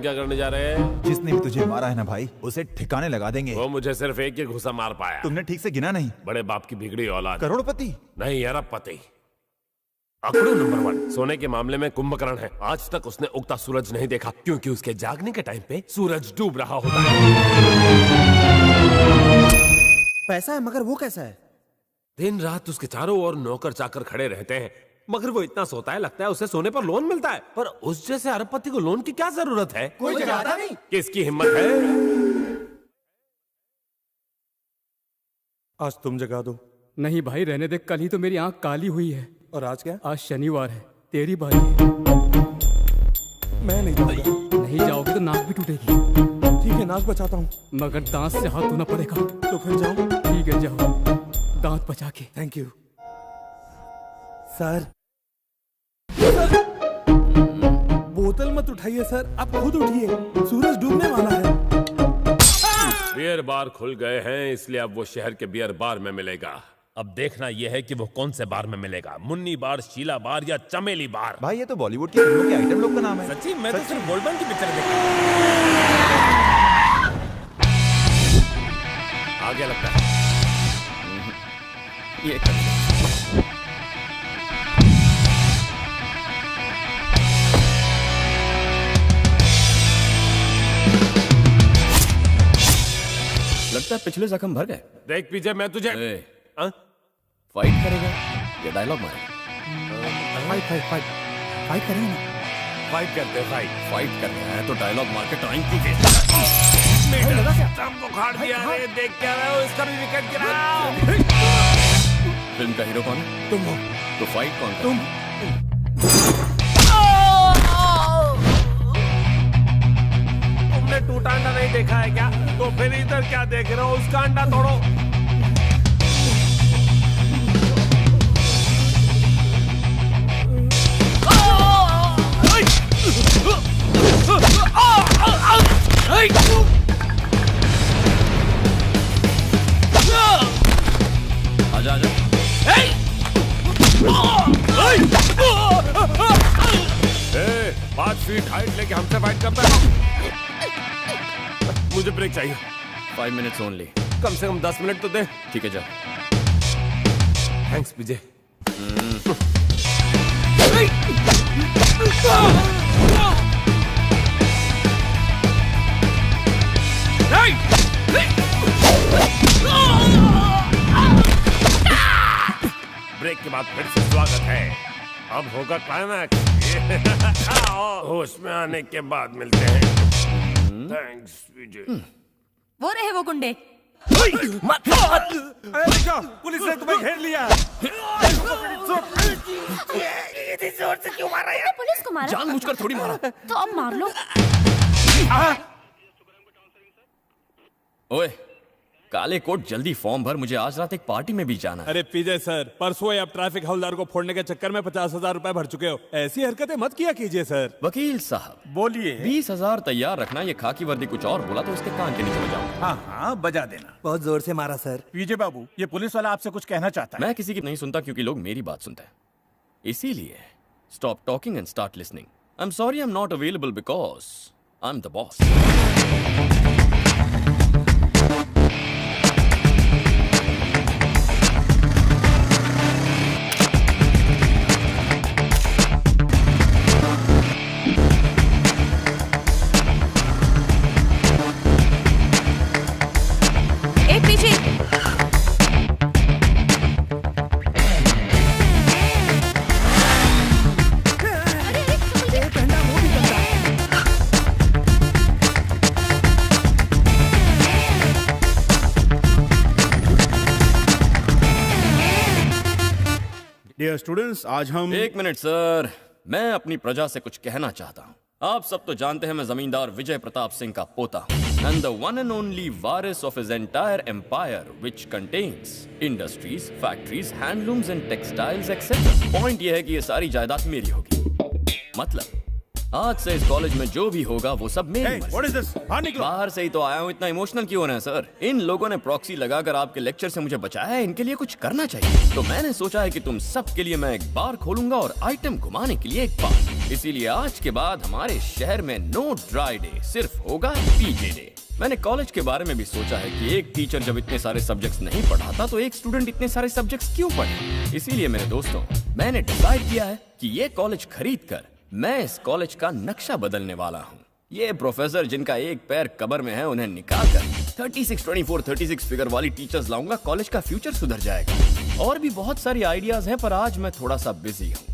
हम क्या करने जा रहे हैं? जिसने भी तुझे मारा है ना भाई, उसे ठिकाने लगा देंगे। वो मुझे सिर्फ एक ही घुसा मार पाया। तुमने ठीक से गिना नहीं। बड़े बाप की बिगड़ी औलाद। करोड़पति नहीं, अरबपति। आंकड़ों नंबर 1 सोने के मामले में कुंभकर्ण है। आज तक उसने उगता सूरज नहीं देखा, क्योंकि उसके जागने के टाइम पे सूरज डूब रहा होता है। पैसा है, मगर वो कैसा है? दिन रात उसके चारों ओर नौकर चाकर खड़े रहते हैं, मगर वो इतना सोता है, लगता है उसे सोने पर लोन मिलता है। पर उस जैसे अरबपति को लोन की क्या जरूरत है? कोई जगाता नहीं। किसकी हिम्मत है? आज तुम जगा दो। नहीं भाई, रहने दे। कल ही तो मेरी आंख काली हुई है। और आज क्या? आज शनिवार है, तेरी बारी है। मैं नहीं जाऊंगा। नहीं जाओगे तो नाक भी टूटेगी। ठीक है, नाक बचाता हूँ, मगर दांत से हाथ धोना पड़ेगा। तो फिर जाओ। ठीक है, जाओ, दांत बचा के। Thank you sir. बोतल मत उठाइए सर, आप खुद उठिए, सूरज डूबने वाला है। बियर बार खुल गए हैं, इसलिए अब वो शहर के बियर बार में मिलेगा। अब देखना यह है कि वो कौन से बार में मिलेगा, मुन्नी बार, शीला बार या चमेली बार। भाई ये तो बॉलीवुड की फिल्मों के आइटम लोग का नाम है। सच्ची? मैं तो सिर्फ गोल्डन की पिक्चर देखा। आगे लगता है ये कर। लगता है पिछले जख्म भर गए। देख पीछे, मैं तुझे फाइट करेगा या डायलॉग मारेगा? फाइट फाइट फाइट फाइट करेंगे ना। फाइट करते फाइट करना है तो डायलॉग मार के टाइम की उखाड़ दिया। अरे देख क्या रहे हो, इसका भी विकेट गिरा। फिल्म का हीरो कौन है? तुम हो। तो फाइट कौन? तुम। तुमने टूटा अंडा नहीं देखा है क्या? तो फिर इधर क्या देख रहे हो? उसका अंडा तोड़ो। आजा आजा। 5 फीट हाइट लेके हमसे फाइट करता है। मुझे ब्रेक चाहिए। 5 मिनट्स ओनली। कम से कम 10 मिनट तो दे। ठीक है, जा। थैंक्स विजय। ब्रेक के बाद फिर से स्वागत है। अब होगा क्लाइमैक्स। होश में आने के बाद मिलते हैं। थैंक्स विजय। वो रहे वो गुंडे। पुलिस ने तुम्हें घेर लिया। इतनी जोर से क्यों मारा यार? पुलिस को मारा? जानबूझकर थोड़ी मारा। तो अब मार लो। ओए, काले कोट जल्दी फॉर्म भर, मुझे आज रात एक पार्टी में भी जाना है। अरे पीजे सर, परसों आप ट्रैफिक हवलदार को फोड़ने के चक्कर में 50,000 रुपए भर चुके हो। ऐसी हरकतें मत किया कीजिए सर। वकील साहब बोलिए। 20,000 तैयार रखना। ये खाकी वर्दी कुछ और बोला तो इसके कान के नीचे बजाऊंगा। हाँ हाँ, बजा देना। बहुत जोर से मारा सर। विजय बाबू, ये पुलिस वाला आपसे कुछ कहना चाहता है। मैं किसी की नहीं सुनता क्योंकि लोग मेरी बात सुनते हैं। इसीलिए stop talking and start listening. I am sorry, I am not available because I am the boss. Dear students, आज हम। एक मिनट सर, मैं अपनी प्रजा से कुछ कहना चाहता हूँ। आप सब तो जानते हैं मैं जमींदार विजय प्रताप सिंह का पोता हूँ and the one and only वारिस of his entire empire which contains industries, factories, handlooms and textiles etcetera. Point ये है कि ये सारी जायदाद मेरी होगी। मतलब आज से इस कॉलेज में जो भी होगा वो सब मेरी मर्जी। What is this? बाहर निकलो। बाहर से ही तो आया हूँ, इतना इमोशनल क्यों हो रहे हैं सर? इन लोगों ने प्रॉक्सी लगाकर आपके लेक्चर से मुझे बचाया है, इनके लिए कुछ करना चाहिए। तो मैंने सोचा है कि तुम सब के लिए मैं एक बार खोलूंगा और आइटम घुमाने के लिए एक बार। इसीलिए आज के बाद हमारे शहर में नो ड्राई डे, सिर्फ होगा पीजे डे। मैंने कॉलेज के बारे में भी सोचा है कि एक टीचर जब इतने सारे सब्जेक्ट्स नहीं पढ़ाता तो एक स्टूडेंट इतने सारे सब्जेक्ट्स क्यों पढ़े। इसीलिए मेरे दोस्तों, मैंने डिसाइड किया है कि ये कॉलेज खरीद कर मैं इस कॉलेज का नक्शा बदलने वाला हूँ। ये प्रोफेसर जिनका एक पैर कब्र में है, उन्हें निकाल कर 36, 24, 36 फिगर वाली टीचर्स लाऊंगा। कॉलेज का फ्यूचर सुधर जाएगा। और भी बहुत सारी आइडियाज हैं, पर आज मैं थोड़ा सा बिजी हूँ।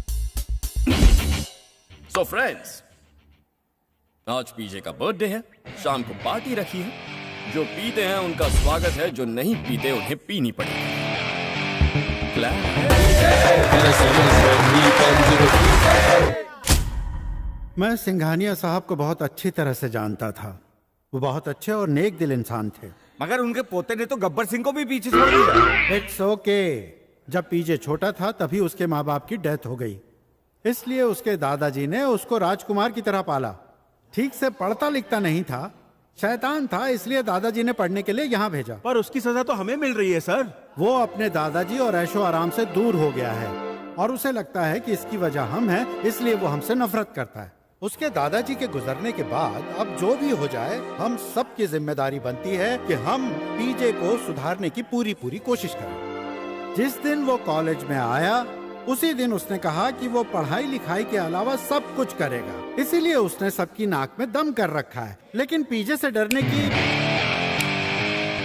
सो फ्रेंड्स, आज पीजे का बर्थडे है, शाम को पार्टी रखी है। जो पीते हैं उनका स्वागत है, जो नहीं पीते उन्हें पीनी पड़ेगी। मैं सिंघानिया साहब को बहुत अच्छी तरह से जानता था। वो बहुत अच्छे और नेक दिल इंसान थे। मगर उनके पोते ने तो गब्बर सिंह को भी पीछे छोड़ दिया। It's okay. जब पीजे छोटा था तभी उसके माँ बाप की डेथ हो गई, इसलिए उसके दादाजी ने उसको राजकुमार की तरह पाला। ठीक से पढ़ता लिखता नहीं था, शैतान था, इसलिए दादाजी ने पढ़ने के लिए यहाँ भेजा। पर उसकी सजा तो हमें मिल रही है सर। वो अपने दादाजी और ऐशो आराम से दूर हो गया है और उसे लगता है कि इसकी वजह हम हैं, इसलिए वो हमसे नफरत करता है। उसके दादाजी के गुजरने के बाद अब जो भी हो जाए, हम सब की जिम्मेदारी बनती है कि हम पीजे को सुधारने की पूरी कोशिश करें। जिस दिन वो कॉलेज में आया उसी दिन उसने कहा कि वो पढ़ाई लिखाई के अलावा सब कुछ करेगा, इसीलिए उसने सबकी नाक में दम कर रखा है। लेकिन पीजे से डरने की।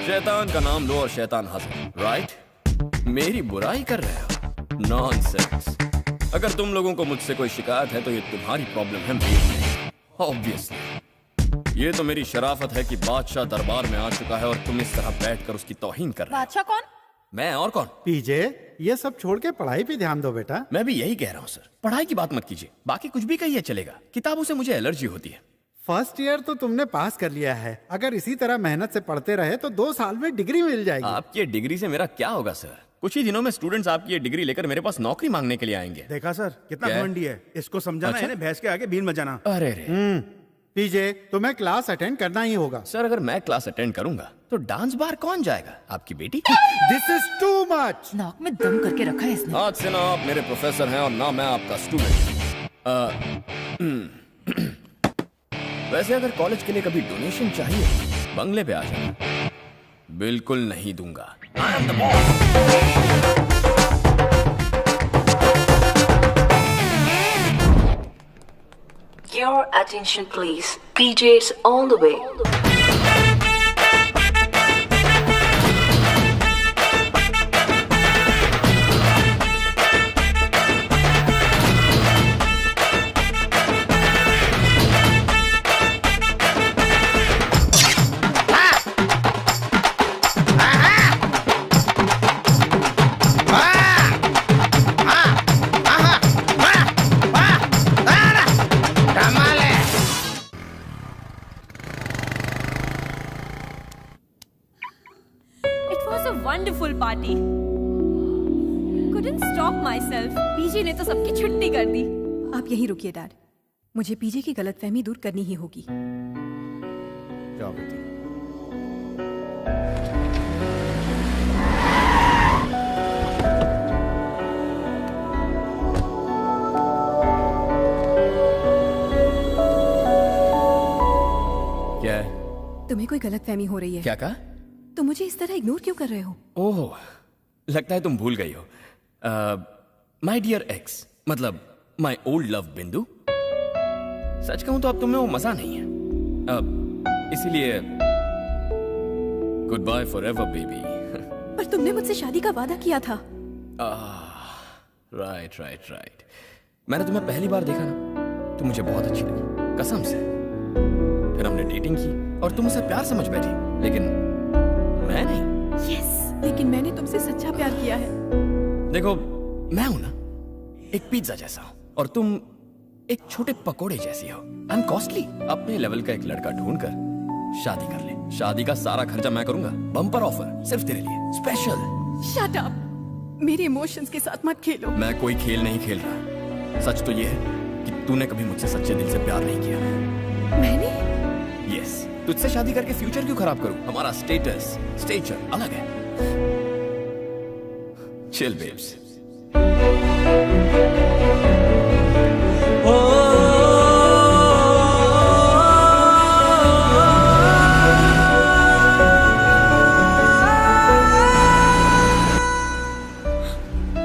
शैतान का नाम लो और शैतान हंसे, राइट? मेरी बुराई कर रहे हो? नॉनसेंस। अगर तुम लोगों को मुझसे कोई शिकायत है तो ये तुम्हारी प्रॉब्लम है, मेरी नहीं। ऑब्वियसली ये तो मेरी शराफत है कि बादशाह दरबार में आ चुका है और तुम इस तरह बैठकर उसकी तौहीन कर रहे हो। बादशाह कौन? मैं और कौन? पीजे, ये सब छोड़ के पढ़ाई पे ध्यान दो बेटा। मैं भी यही कह रहा हूँ सर, पढ़ाई की बात मत कीजिए, बाकी कुछ भी कहिए चलेगा। किताबों से मुझे एलर्जी होती है। फर्स्ट ईयर तो तुमने पास कर लिया है, अगर इसी तरह मेहनत से पढ़ते रहे तो 2 साल में डिग्री मिल जाएगी। आपकी डिग्री से मेरा क्या होगा सर? कुछ ही दिनों में स्टूडेंट्स आपकी ये डिग्री लेकर मेरे पास नौकरी मांगने के लिए आएंगे। देखा सर, कितना क्या? घमंडी है। इसको समझाना है ना, भैंस के आगे बीन बजाना। अरे रे। पीजे, तुम्हें क्लास अटेंड करना ही होगा। सर अगर मैं क्लास अटेंड करूंगा तो डांस बार कौन जाएगा? आपकी बेटी? This is too much. नाक में दम करके रखा है इसने। आज से ना आप मेरे प्रोफेसर हैं और ना मैं आपका स्टूडेंट। वैसे अगर कॉलेज के लिए कभी डोनेशन चाहिए, बंगले पे आ जाना। बिल्कुल नहीं दूंगा। I am the boss. Your attention please. PJ's all the way. Wonderful party. Couldn't stop myself. पीजे ने तो सबकी छुट्टी कर दी। आप यहीं रुकिए डैड, मुझे पीजे की गलतफहमी दूर करनी ही होगी। जाओ बेटी। क्या है? तुम्हें कोई गलतफहमी हो रही है। क्या कहा? तुम मुझे इस तरह इग्नोर क्यों कर रहे हो? ओह, लगता है तुम भूल गई हो। माय डियर एक्स, मतलब माय ओल्ड लव बिंदु। सच कहूं तो अब तुम्हें वो मजा नहीं है, इसीलिए goodbye forever baby. पर तुमने मुझसे शादी का वादा किया था। राइट। मैंने तुम्हें पहली बार देखा ना, तुम मुझे बहुत अच्छी लगी, कसम से। फिर हमने डेटिंग की और तुम उसे प्यार समझ बैठी, लेकिन मैं नहीं। यस, लेकिन मैंने तुमसे सच्चा प्यार किया है। देखो, मैं हूं ना एक पिज्जा जैसा हूं और तुम एक छोटे पकोड़े जैसी हो। I am costly. अपने लेवल का एक लड़का ढूंढकर शादी कर ले। शादी का सारा खर्चा मैं करूंगा, बम्पर ऑफर सिर्फ तेरे लिए, स्पेशल। शट अप, मेरे इमोशंस के साथ मत खेलो। मैं कोई खेल नहीं खेल रहा। सच तो ये है कि तूने कभी मुझसे सच्चे दिल से प्यार नहीं किया। मैंने? यस, तुझसे शादी करके फ्यूचर क्यों खराब करूं? हमारा स्टेचर अलग है। Chill babes.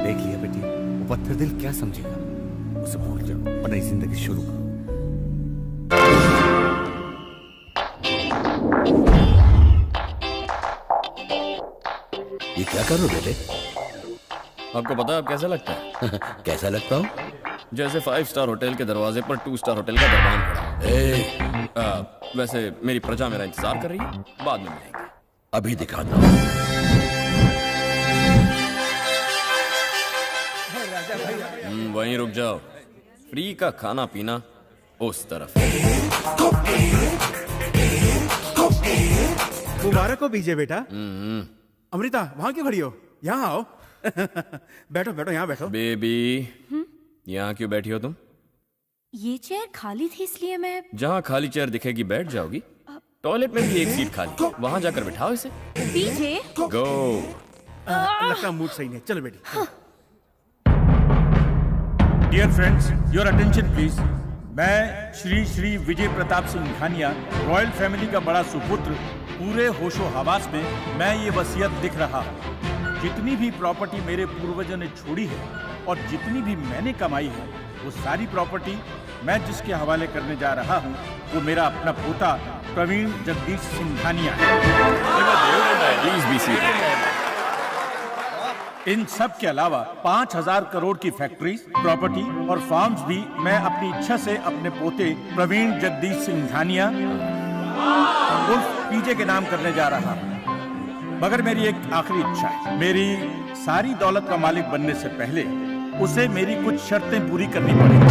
देखिए बेटी, वो पत्थर दिल क्या समझेगा? उसे भूल जाओ और नई जिंदगी शुरू करो। ये क्या कर रहे हो बेटे? आपको पता है आप कैसा लगता है? कैसा लगता हूँ? जैसे 5 स्टार होटल के दरवाजे पर 2 स्टार होटल का दरबान खड़ा है। वैसे मेरी प्रजा मेरा इंतजार कर रही है, बाद में मिलेंगे। अभी दिखाता हूँ। वहीं रुक जाओ। फ्री का खाना पीना उस तरफ। मुबारक हो बीजे बेटा। अमृता, वहां क्यों खड़ी हो? यहाँ आओ। बैठो बैठो, यहाँ बैठो। बेबी, यहाँ क्यों बैठी हो तुम? ये चेयर खाली थी इसलिए मैं। जहाँ खाली चेयर दिखेगी बैठ जाओगी। टॉयलेट में भी एक सीट खाली, वहां जाकर बिठाओ इसे। पीछे गो। लगता मूड सही नहीं, चलो बेटी। Dear friends, your attention please. मैं श्री श्री विजय प्रताप सिंघानिया, रॉयल फैमिली का बड़ा सुपुत्र, पूरे होशो हवास में मैं ये वसीयत लिख रहा हूँ। जितनी भी प्रॉपर्टी मेरे पूर्वजों ने छोड़ी है और जितनी भी मैंने कमाई है, वो सारी प्रॉपर्टी मैं जिसके हवाले करने जा रहा हूँ वो मेरा अपना पोता प्रवीण जगदीश सिंघानिया है। इन सब के अलावा 5000 करोड़ की फैक्ट्रीज, प्रॉपर्टी और फार्म्स भी मैं अपनी इच्छा से अपने पोते प्रवीण जगदीश सिंघानिया उर्फ पीजे के नाम करने जा रहा हूँ। मगर मेरी एक आखिरी इच्छा है। मेरी सारी दौलत का मालिक बनने से पहले उसे मेरी कुछ शर्तें पूरी करनी पड़ेंगी।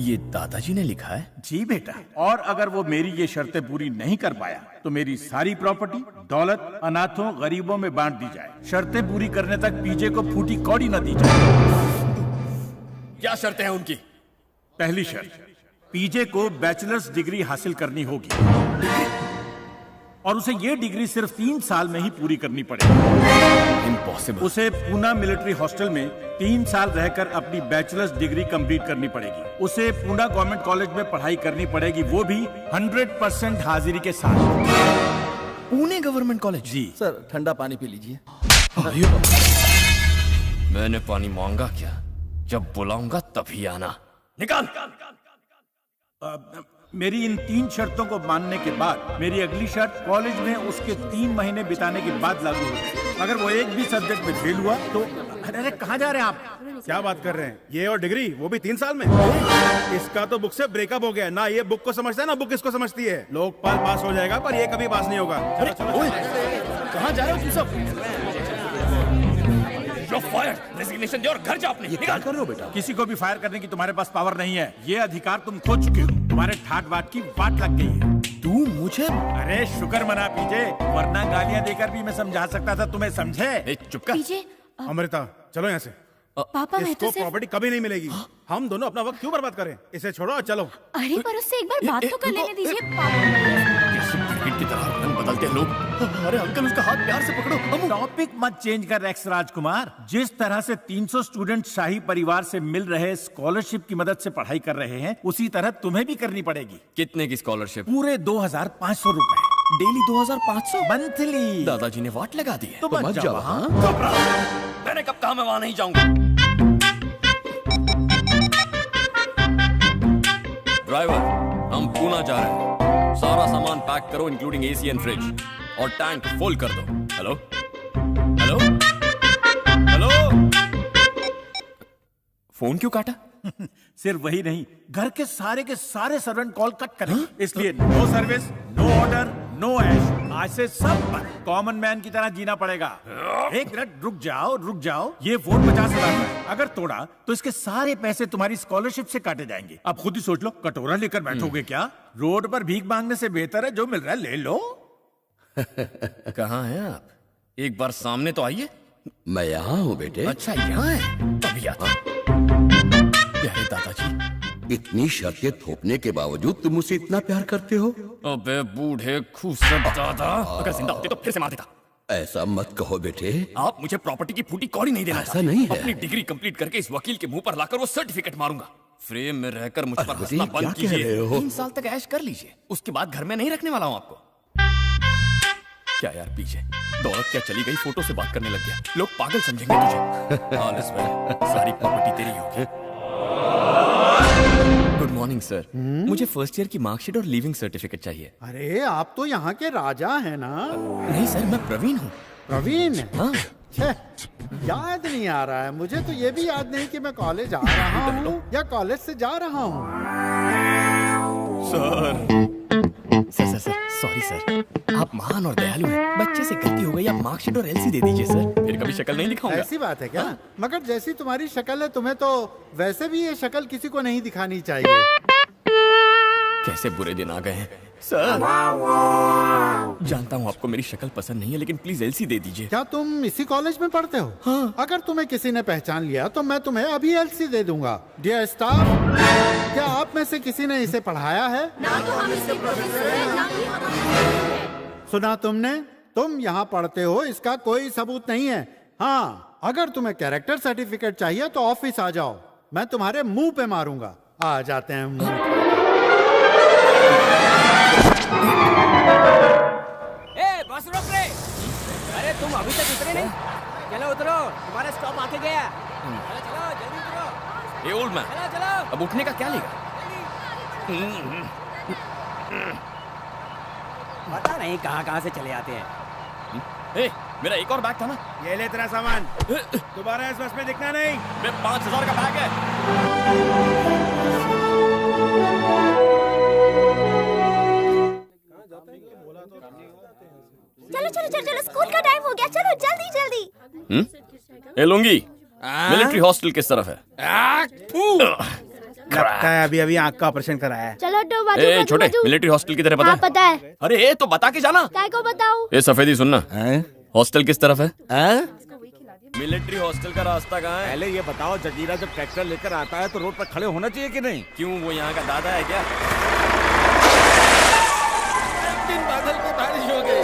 ये दादाजी ने लिखा है? जी बेटा। और अगर वो मेरी ये शर्तें पूरी नहीं कर पाया तो मेरी सारी प्रॉपर्टी, दौलत अनाथों गरीबों में बांट दी जाए। शर्तें पूरी करने तक पीजे को फूटी कौड़ी न दी जाए। क्या शर्तें हैं उनकी? पहली शर्त, पीजे को बैचलर्स डिग्री हासिल करनी होगी और उसे ये डिग्री सिर्फ 3 साल में ही पूरी करनी पड़ेगी। इम्पॉसिबल। उसे पूना मिलिट्री हॉस्टल में 3 साल रहकर अपनी बैचलर्स डिग्री कंप्लीट करनी पड़ेगी। उसे पूना गवर्नमेंट कॉलेज में पढ़ाई करनी पड़ेगी, वो भी 100% हाजिरी के साथ। Pune government college? जी सर, ठंडा पानी पी लीजिए। मैंने पानी मांगा क्या? जब बुलाऊंगा तभी आना। निकाल। मेरी इन 3 शर्तों को मानने के बाद मेरी अगली शर्त कॉलेज में उसके 3 महीने बिताने के बाद लागू होगी। अगर वो एक भी सब्जेक्ट में फेल हुआ तो। अरे कहाँ जा रहे हैं आप? क्या बात कर रहे हैं? ये और डिग्री, वो भी 3 साल में? इसका तो बुक से ब्रेकअप हो गया ना। ये बुक को समझता है ना बुक इसको समझती है। लोकपाल पास हो जाएगा पर ये कभी पास नहीं होगा। चलो चलो। कहाँ जा रहे हो तुम सब? रेजिग्नेशन दे और घर जा अपने। निकाल कर रहे हो बेटा? किसी को भी फायर करने की तुम्हारे पास पावर नहीं है। ये अधिकार तुम खो चुके हो। तुम्हारे ठाट बाट की बात लग गई है। तू मुझे? अरे शुक्र मना पीजे, वरना गालियां देकर भी मैं समझा सकता था तुम्हें। समझे? चुप कर। पीजे अमृता, चलो यहाँ से। पापा, मैं तो इसको प्रॉपर्टी कभी नहीं मिलेगी। हम दोनों अपना वक्त क्यों बर्बाद करें? इसे छोड़ो और चलो। अरे पर उससे एक बार बात तो कर लेने दीजिए। की तरह रंग बदलते हैं लोग। अरे अंकल, उसका हाथ प्यार से पकड़ो। टॉपिक मत चेंज कर रेक्स राजकुमार। जिस तरह से 300 स्टूडेंट शाही परिवार से मिल रहे स्कॉलरशिप की मदद से पढ़ाई कर रहे हैं, उसी तरह तुम्हें भी करनी पड़ेगी। कितने की स्कॉलरशिप? पूरे 2500 रुपए। Daily 2500 monthly. दादाजी ने वाट लगा दी है। तो मत जाओ। मैंने कब कहा मैं वहां नहीं जाऊंगा। ड्राइवर, हम पूना जा रहे हैं। सारा सामान पैक करो इंक्लूडिंग एसी एंड फ्रिज, और टैंक फुल कर दो। Hello hello hello. फोन क्यों काटा? सिर्फ वही नहीं, घर के सारे सर्वेंट कॉल कट करें। इसलिए no service, no order, no ऐश। आज से सब बंद। कॉमन मैन की तरह जीना पड़ेगा। एक मिनट रुक जाओ। ये फोन 50,000 का है। अगर तोड़ा तो इसके सारे पैसे तुम्हारी स्कॉलरशिप से काटे जाएंगे। अब खुद ही सोच लो, कटोरा लेकर बैठोगे क्या? रोड पर भीख मांगने से बेहतर है जो मिल रहा है ले लो। कहाँ हैं आप? एक बार सामने तो आइए। मैं यहाँ हूँ बेटे। अच्छा यहाँ है, तभी आता। प्यारे दादाजी। इतनी शर्तें थोपने के बावजूद तुम मुझसे इतना प्यार करते हो? अबे बूढ़े खूबसूरत दादा, अगर जिंदा होते तो फिर से मार देता। ऐसा मत कहो बेटे। आप मुझे प्रॉपर्टी की फूटी कौड़ी नहीं देना। ऐसा नहीं है। अपनी डिग्री कंप्लीट करके इस वकील के मुंह पर लाकर वो सर्टिफिकेट मारूंगा। फ्रेम में रहकर मुझ पर हंसना बंद कीजिए। 3 साल तक ऐश कर लीजिए, उसके बाद घर में नहीं रखने वाला हूँ आपको। क्या यार पीछे दौलत क्या चली गई, फोटो से बात करने लग गया, लोग पागल समझेंगे तुझे। All is well, सारी प्रॉपर्टी तेरी होगी। गुड मॉर्निंग सर, मुझे फर्स्ट ईयर की मार्कशीट और लीविंग सर्टिफिकेट चाहिए। अरे आप तो यहाँ के राजा हैं ना? नहीं सर, मैं प्रवीण हूँ। प्रवीण? हाँ। याद नहीं आ रहा है मुझे तो, ये भी याद नहीं कि मैं कॉलेज आ रहा हूँ या कॉलेज से जा रहा हूँ। सर सॉरी सर, आप महान और दयालु हैं। बच्चे से गलती हो गई, आप मार्कशीट और एलसी दे दीजिए सर, फिर कभी शक्ल नहीं दिखाऊंगा। ऐसी बात है क्या? हाँ? मगर जैसी तुम्हारी शक्ल है, तुम्हें तो वैसे भी ये शक्ल किसी को नहीं दिखानी चाहिए। कैसे बुरे दिन आ गए हैं सर। जानता हूँ आपको मेरी शक्ल पसंद नहीं है, लेकिन प्लीज एलसी दे दीजिए। क्या तुम इसी कॉलेज में पढ़ते हो? हाँ। अगर तुम्हें किसी ने पहचान लिया तो मैं तुम्हें अभी एलसी दे दूंगा। डियर स्टाफ, क्या आप में से किसी ने इसे पढ़ाया है? ना तो हम इसके प्रोफेसर हैं, ना ही हम। सुना तुमने? तुम यहाँ पढ़ते हो इसका कोई सबूत नहीं है। हाँ, अगर तुम्हें कैरेक्टर सर्टिफिकेट चाहिए तो ऑफिस आ जाओ, मैं तुम्हारे मुंह पे मारूंगा। आ जाते हैं मुंह। बस रोक रे। अरे तुम अभी तक उतरे नहीं? चलो उतरो, तुम्हारा स्टॉप आके गया। चलो चलो जल्दी उतरो। ए ओल्ड मैन, चलो चलो। अब उठने का क्या लेगा? पता नहीं कहाँ से चले आते हैं। ए, मेरा एक और बैग था ना। ये ले तेरा सामान, दोबारा इस बस में दिखना नहीं। 5000 का बैग है। चलो चलो चलो चलो, स्कूल का टाइम हो गया, चलो जल्दी जल्दी। ए लुंगी, मिलिट्री हॉस्टल किस तरफ है? लगता है अभी अभी आँख का ऑपरेशन कराया है। चलो तो ए छोटे, मिलिट्री हॉस्टल की तरफ पता है? पता है। अरे ए तो बता के जाना। काय को बताऊं? ए सफेदी सुनना, हॉस्टल किस तरफ है? मिलिट्री हॉस्टल का रास्ता कहाँ है? पहले ये बताओ, जजीरा जब ट्रैक्टर लेकर आता है तो रोड पर खड़े होना चाहिए कि नहीं? क्यों, वो यहाँ का दादा है क्या? बादल पे बारिश हो गई।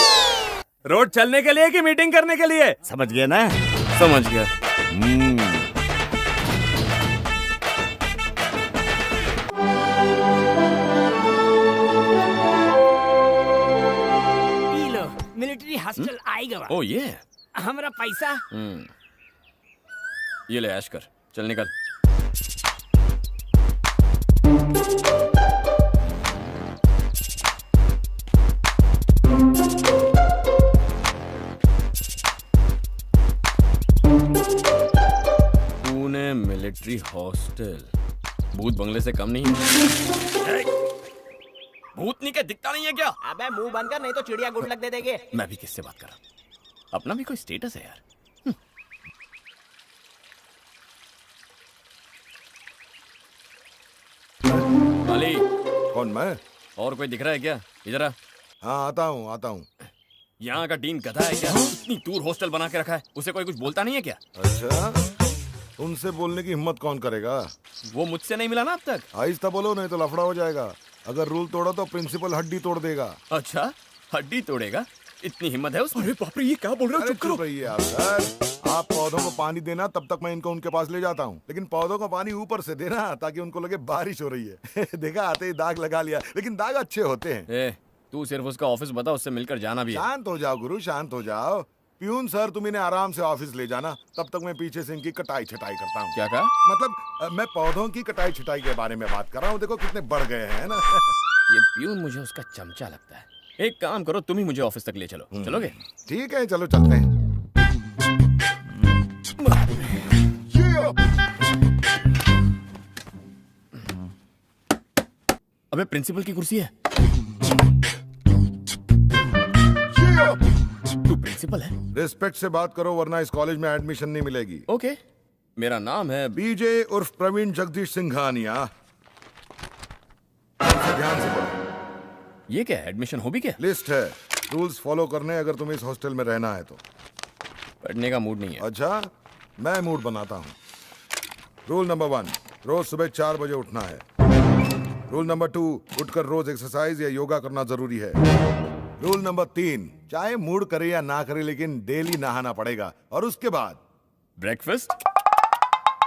रोड चलने के लिए कि मीटिंग करने के लिए? समझ गया ना? समझ गया। पी लो, मिलिट्री हॉस्टल आएगा। ओ ये हमारा पैसा। ये ले ऐश कर, चल निकल। पुणे मिलिट्री हॉस्टल भूत बंगले से कम नहीं है। भूतनी के दिखता नहीं है क्या? अबे मुंह बंद कर, नहीं तो चिड़िया गुड लक दे देंगे। मैं भी किससे बात कर रहा हूँ, अपना भी कोई स्टेटस है यार। अली। कौन, मैं? और कोई दिख रहा है क्या? इधर आ। हाँ आता हूँ। यहाँ का डीन गधा है क्या? इतनी दूर हॉस्टल बना के रखा है, उसे कोई कुछ बोलता नहीं है क्या? अच्छा, उनसे बोलने की हिम्मत कौन करेगा? वो मुझसे नहीं मिला ना अब तक। आहिस्ता बोलो, नहीं तो लफड़ा हो जाएगा। अगर रूल तोड़ा तो प्रिंसिपल हड्डी तोड़ देगा। अच्छा, हड्डी तोड़ेगा? इतनी हिम्मत है उसमें? अरे बाप रे, ये क्या बोल रहे हो? चुप करो। रहिए आप सर, आप पौधों को पानी देना, तब तक मैं इनको उनके पास ले जाता हूँ, लेकिन पौधों को पानी ऊपर से देना ताकि उनको लगे बारिश हो रही है। देखा, आते ही दाग लगा लिया, लेकिन दाग अच्छे होते हैं। तू सिर्फ उसका ऑफिस बता, उससे मिलकर जाना भी है। शांत हो जाओ गुरु, शांत हो जाओ। प्यून सर, तुम इन्हें आराम से ऑफिस ले जाना, तब तक मैं पीछे से इनकी कटाई छटाई करता हूँ। क्या कहा? मतलब मैं पौधों की कटाई छटाई के बारे में बात कर रहा हूँ। देखो कितने बढ़ गए हैं ना। ये प्यून मुझे उसका चमचा लगता है। एक काम करो, तुम ही मुझे ऑफिस तक ले चलो। चलोगे? ठीक है, चलो चलते हैं। अबे प्रिंसिपल की कुर्सी है। तू प्रिंसिपल है? रिस्पेक्ट से बात करो, वरना इस कॉलेज में एडमिशन नहीं मिलेगी। ओके, मेरा नाम है बीजे उर्फ प्रवीण जगदीश सिंघानिया। ध्यान से बोलो। ये क्या है, एडमिशन हो भी क्या? लिस्ट है, रूल्स फॉलो करने अगर तुम्हें इस हॉस्टल में रहना है तो। पढ़ने का मूड नहीं है। अच्छा, मैं मूड बनाता हूँ। रूल नंबर 1, रोज सुबह 4 बजे उठना है। रूल नंबर 2, उठकर रोज एक्सरसाइज या योगा करना जरूरी है। रूल नंबर 3, चाहे मूड करे या ना करे लेकिन डेली नहाना पड़ेगा। और उसके बाद ब्रेकफास्ट?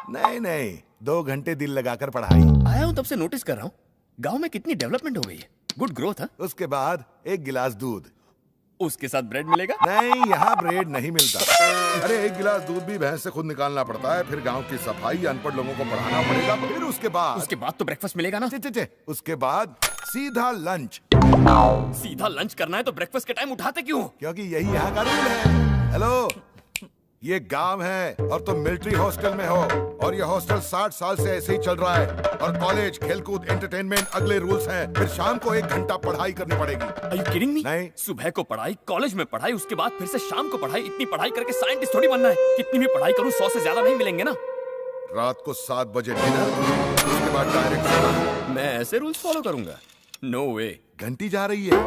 नहीं, 2 घंटे दिल लगाकर पढ़ाई। आया हूं तब से नोटिस कर रहा हूं, गांव में कितनी डेवलपमेंट हो गई है। गुड ग्रोथ है। उसके बाद 1 गिलास दूध। उसके साथ ब्रेड मिलेगा? नहीं, यहाँ ब्रेड नहीं मिलता। अरे 1 गिलास दूध भी भैंस से खुद निकालना पड़ता है, फिर गांव की सफाई, अनपढ़ लोगों को पढ़ाना पड़ेगा, फिर उसके बाद तो ब्रेकफास्ट मिलेगा ना? उसके बाद सीधा लंच। सीधा लंच करना है तो ब्रेकफास्ट के टाइम उठाते क्यों? क्योंकि यही यहाँ का रूल है। हेलो, ये गांव है और तुम मिलिट्री हॉस्टल में हो, और ये हॉस्टल 60 साल से ऐसे ही चल रहा है। और कॉलेज, खेलकूद, एंटरटेनमेंट अगले रूल्स हैं। फिर शाम को 1 घंटा पढ़ाई करनी पड़ेगी। Are you kidding me? नहीं। सुबह को पढ़ाई, कॉलेज में पढ़ाई, उसके बाद फिर से शाम को पढ़ाई। इतनी पढ़ाई करके साइंटिस्ट थोड़ी बनना है। कितनी भी पढ़ाई करूं 100 से ज्यादा नहीं मिलेंगे ना। रात को 7 बजे डिनर, उसके बाद डायरेक्ट सोना। मैं ऐसे रूल्स फॉलो करूंगा? नो वे। घंटी जा रही है।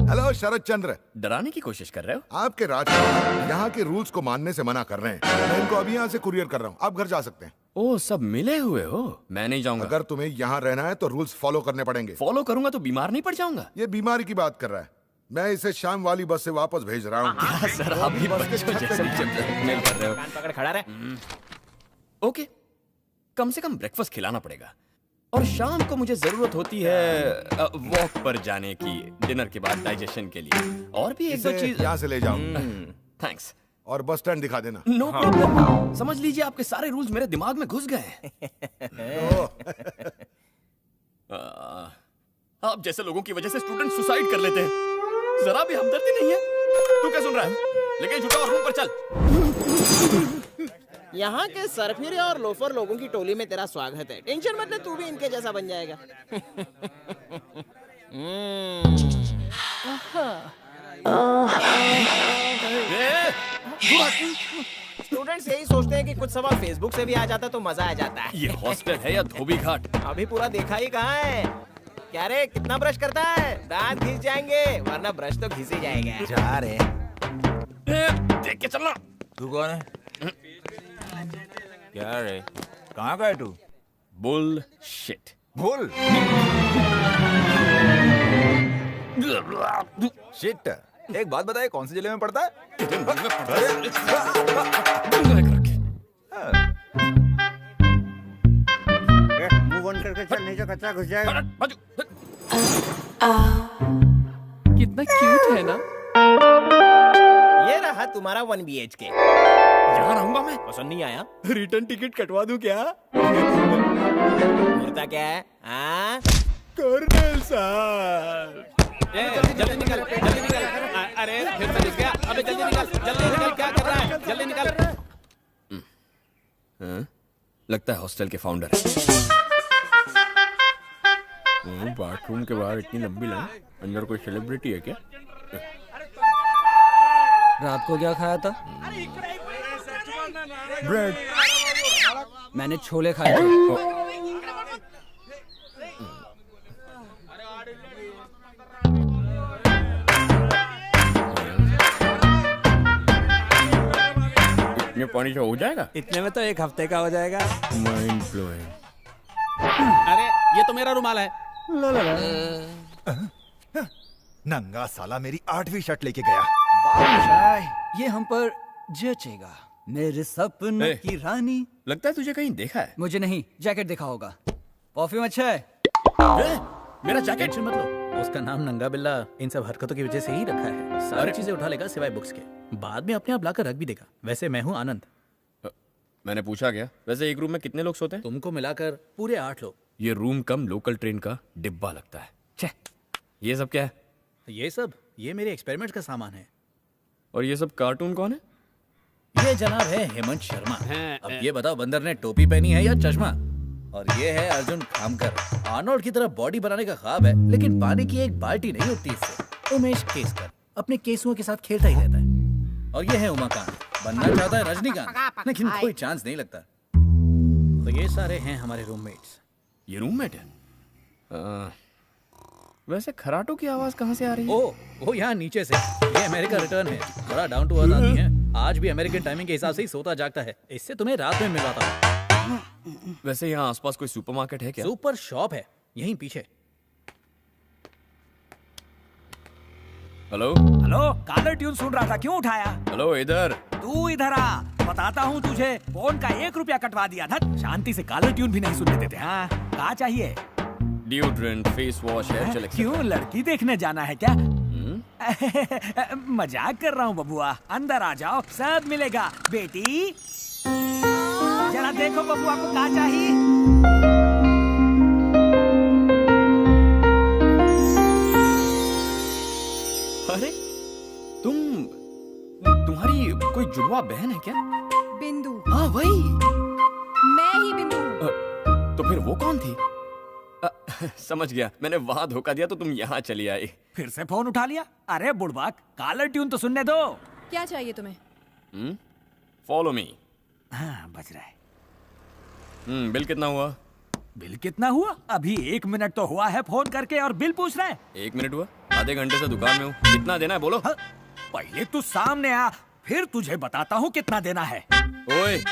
हेलो शरद चंद्र, डराने की कोशिश कर रहे हो? आपके राजकुमार यहाँ के रूल्स को मानने से मना कर रहे हैं। मैं इनको अभी यहाँ से कुरियर कर रहा हूँ, आप घर जा सकते हैं। ओ, सब मिले हुए हो? मैं नहीं जाऊंगा। अगर तुम्हें यहाँ रहना है तो रूल्स फॉलो करने पड़ेंगे। फॉलो करूंगा तो बीमार नहीं पड़ जाऊंगा? ये बीमारी की बात कर रहा है। मैं इसे शाम वाली बस से वापस भेज रहा हूँ। सर, आप भी बच्चों जैसे ब्लैकमेल कर रहे हो। कान पकड़ खड़ा रहे। ओके, कम से कम ब्रेकफास्ट खिलाना पड़ेगा। और शाम को मुझे जरूरत होती है वॉक पर जाने की, डिनर के बाद डाइजेशन के लिए। और भी 1-2 चीज यहाँ से ले जाओ। थैंक्स। और बस स्टैंड दिखा देना। No problem. समझ लीजिए आपके सारे रूल्स मेरे दिमाग में घुस गए। आप जैसे लोगों की वजह से स्टूडेंट सुसाइड कर लेते हैं। जरा भी हमदर्दी नहीं है। तू क्या सुन रहा है? लेकिन झुका और रूम पर चल। यहाँ के सरफिरे और लोफर लोगों की टोली में तेरा स्वागत है। टेंशन मत ले, तू भी इनके जैसा बन जाएगा। स्टूडेंट्स यही सोचते हैं कि कुछ सवाल फेसबुक से भी आ जाता तो मजा आ जाता है। ये हॉस्टल है या धोबी घाट? अभी पूरा देखा ही कहाँ है। क्या रे, कितना ब्रश करता है? दांत घिस जाएंगे, वरना ब्रश तो घिस ही जाएगा। जा रहे देख के चलना। तू कौन है? क्या रे, कहाँ का है तू? बुलशिट। Bull shit. एक बात बताए, कौन से जिले में पड़ता है? मुंह बंद करके चल, नहीं तो कचरा घुस जाएगा। कितना क्यूट है ना। ये रहा तुम्हारा 1 BHK। यहाँ रहूंगा मैं। पसंद नहीं आया? रिटर्न टिकट कटवा दूं क्या? मुर्दा क्या है? हाँ? कर्नल साहब, जल्दी निकल, जल्दी निकल। अरे फिर से दिख गया। अबे जल्दी निकल, जल्दी निकल। क्या कर रहा है? जल्दी निकल। लगता है हॉस्टल के फाउंडर। बाथरूम के बाहर इतनी लंबी लाइन, अंदर कोई सेलिब्रिटी है क्या? रात को क्या खाया था? ब्रेड। मैंने छोले खाए थे। इतने पानी से हो जाएगा? इतने में तो 1 हफ्ते का हो जाएगा। Mind blowing. अरे ये तो मेरा रुमाल है। नंगा साला मेरी 8वीं शर्ट लेके गया। बादशाह, ये हम पर जचेगा। मेरे सपनों की रानी। लगता है तुझे कहीं देखा है। मुझे नहीं, जैकेट देखा होगा। परफ्यूम अच्छा है। मेरा जैकेट मत लो। उसका नाम नंगा बिल्ला इन सब हरकतों की वजह से ही रखा है। सारी चीजें उठा लेगा सिवाय बुक्स के, बाद में अपने आप लाकर रख भी देगा। वैसे मैं हूँ आनंद। मैंने पूछा क्या? वैसे एक रूम में कितने लोग सोते हैं? तुमको मिलाकर पूरे 8 लोग। ये रूम कम लोकल ट्रेन का डिब्बा लगता है। छे, ये सब क्या है? ये मेरे एक्सपेरिमेंट का सामान है। और ये सब कार्टून कौन है? ये जनाब है हेमंत शर्मा। अब ये बताओ, बंदर ने टोपी पहनी है या चश्मा? और ये है अर्जुन खामकर। आर्नोल्ड की तरह बॉडी बनाने का ख्वाब है, लेकिन पानी की एक बाल्टी नहीं उठती इससे। उमेश केसकर अपने केसुओं के साथ खेलता ही रहता है। और ये है उमाकांत, बनना चाहता है रजनीकांत, लेकिन कोई चांस नहीं लगता। तो ये सारे हैं हमारे रूममेट्स। ये रूममेट है? वैसे खराटों की आवाज कहाँ से आ रही है? वो यहाँ नीचे से। ये अमेरिका रिटर्न है, बड़ा डाउन टू अर्थ आदमी है। आज भी अमेरिकन टाइमिंग के हिसाब से ही सोता जागता है। इससे तुम्हें रात में मिलवाता हूँ। वैसे यहाँ आसपास कोई सुपरमार्केट है क्या? सुपर शॉप है यहीं पीछे। हेलो हेलो, कॉलर ट्यून सुन रहा था, क्यों उठाया? हेलो, इधर। तू इधर आ, बताता हूँ तुझे। फोन का 1 रुपया कटवा दिया था। शांति से कॉलर ट्यून भी नहीं सुनने देते। हाँ, क्या चाहिए? Deodorant, face wash, hair gel. क्यों, लड़की देखने जाना है क्या? मजाक कर रहा हूँ बबुआ, अंदर आ जाओ, सब मिलेगा। बेटी जरा देखो बबुआ को क्या चाहिए। अरे तुम्हारी कोई जुड़वा बहन है क्या? बिंदु। हाँ वही, मैं ही बिंदु। तो फिर वो कौन थी? समझ गया, मैंने वहां धोखा दिया तो तुम यहाँ चली आई। फिर से फोन उठा लिया? अरे बुड़बाक, कॉलर ट्यून तो सुनने दो। क्या चाहिए तुम्हें? Follow me. हाँ, बज रहा है। बिल कितना हुआ? बिल कितना हुआ? अभी 1 मिनट तो हुआ है फोन करके और बिल पूछ रहा है। 1 मिनट हुआ? आधे घंटे से दुकान में हूँ। कितना देना है बोलो? पहले तू सामने आ, फिर तुझे बताता हूँ कितना देना है। ओए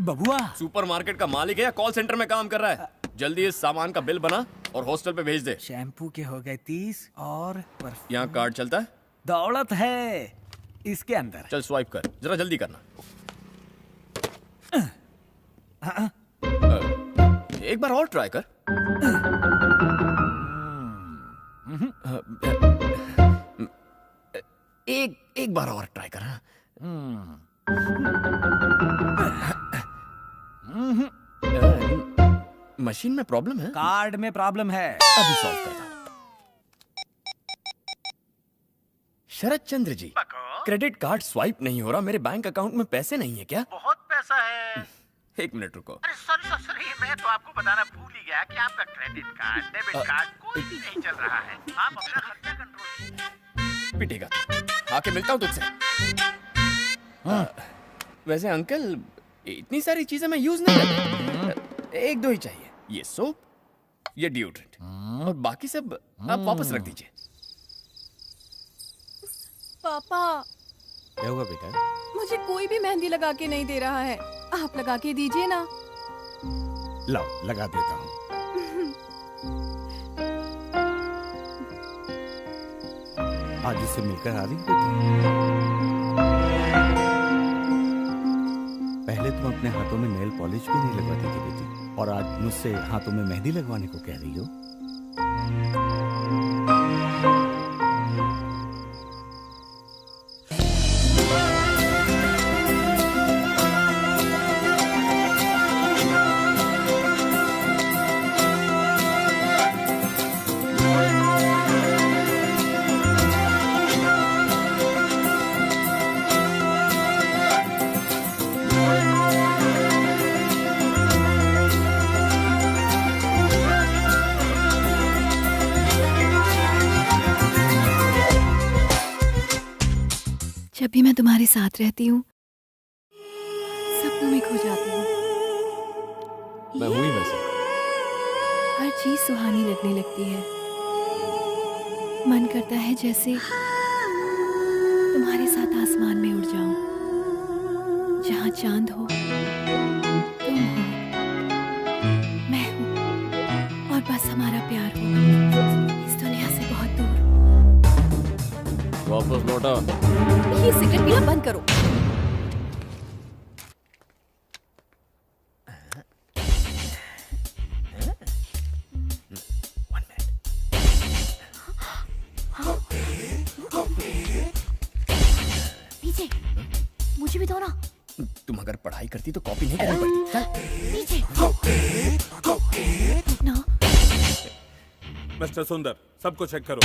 बबुआ, सुपरमार्केट का मालिक है या कॉल सेंटर में काम कर रहा है? जल्दी इस सामान का बिल बना और हॉस्टल पे भेज दे। शैम्पू के हो गए 30 और यहाँ कार्ड चलता है? दौलत है इसके अंदर। चल स्वाइप कर, जरा जल्दी करना। एक बार और ट्राई कर। एक बार और ट्राई कर। मशीन में प्रॉब्लम है? कार्ड में प्रॉब्लम है। अभी सॉल्व करता हूं। शरद Chandra ji, credit card swipe नहीं हो रहा, मेरे बैंक अकाउंट में पैसे नहीं है क्या? बहुत पैसा है। 1 मिनट रुको। अरे सॉरी, मैं तो आपको बताना भूल ही गया कि आपका क्रेडिट कार्ड, डेबिट कार्ड कोई भी नहीं चल रहा है। आप अपना खर्चा कंट्रोल कीजिए। पिटेगा तू। आके मिलता हूँ तुझसे। वैसे अंकल, इतनी सारी चीजें मैं यूज नहीं करता, 1-2 ही चाहिए। ये सोप, ये डिओड्रेंट और बाकी सब आप वापस रख दीजिए। पापा, क्या हुआ बेटा? मुझे कोई भी मेहंदी लगा के नहीं दे रहा है, आप लगा के दीजिए ना। लाओ, लगा देता हूँ। आज इससे मिलकर आ रही बेटी। पहले तुम अपने हाथों में नेल पॉलिश भी नहीं लगवाती थी बेटी, और आज मुझसे हाथों में मेहंदी लगवाने को कह रही हो। जब भी मैं तुम्हारे साथ रहती हूँ, सपनों में खो जाती हूँ। मैं हुई वैसे। हर चीज सुहानी लगने लगती है। मन करता है जैसे तुम्हारे साथ आसमान में उड़ जाऊं, जहाँ चांद हो, तुम हो, मैं हूँ, और बस हमारा प्यार हो, इस दुनिया से बहुत दूर। वापस लौटा। ये सिगरेट पीना बंद करो। पीछे, मुझे भी दो ना। तुम अगर पढ़ाई करती तो कॉपी नहीं करनी पड़ती। चल। पीछे। ना। मिस्टर सुंदर, सबको चेक करो।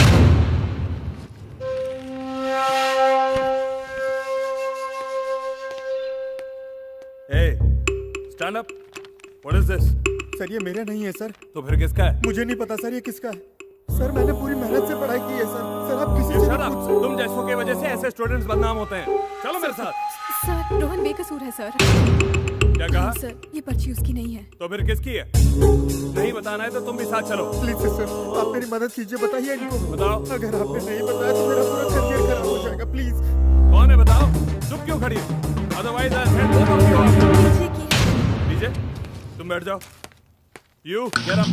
Stand up. What is this? Sir, ये मेरा नहीं है सर। तो फिर किसका है? मुझे नहीं पता सर, ये किसका है। सर, मैंने पूरी मेहनत से पढ़ाई की है सर। सर, आप किसी से शट अप। तुम जैसों की वजह से ऐसे स्टूडेंट्स बदनाम होते हैं। चलो मेरे साथ। सर, रोहन बेकसूर है सर। क्या कहा? सर, ये पर्ची उसकी नहीं है। तो फिर किसकी है? नहीं बताना है तो तुम भी साथ चलो। प्लीज सर, आप मेरी मदद कीजिए, बताइए इनको। बताओ। अगर आपने नहीं बताया तो मेरा पूरा करियर खराब हो जाएगा, प्लीज। कौन है बताओ? चुप क्यों खड़ी है? Otherwise I send both of you out. DJ, तुम बैठ जाओ। You get up.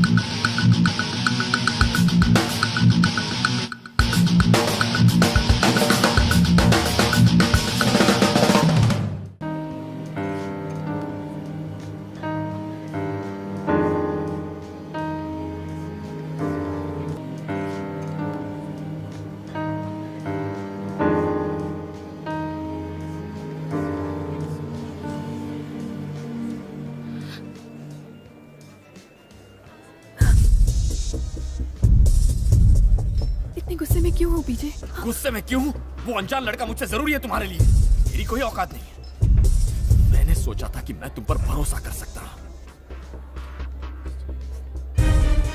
गुस्से में क्यों हो पीछे? गुस्से में क्यों? वो अनजान लड़का मुझसे जरूरी है तुम्हारे लिए। मेरी कोई औकात नहीं है। मैंने सोचा था कि मैं तुम पर भरोसा कर सकता हूं,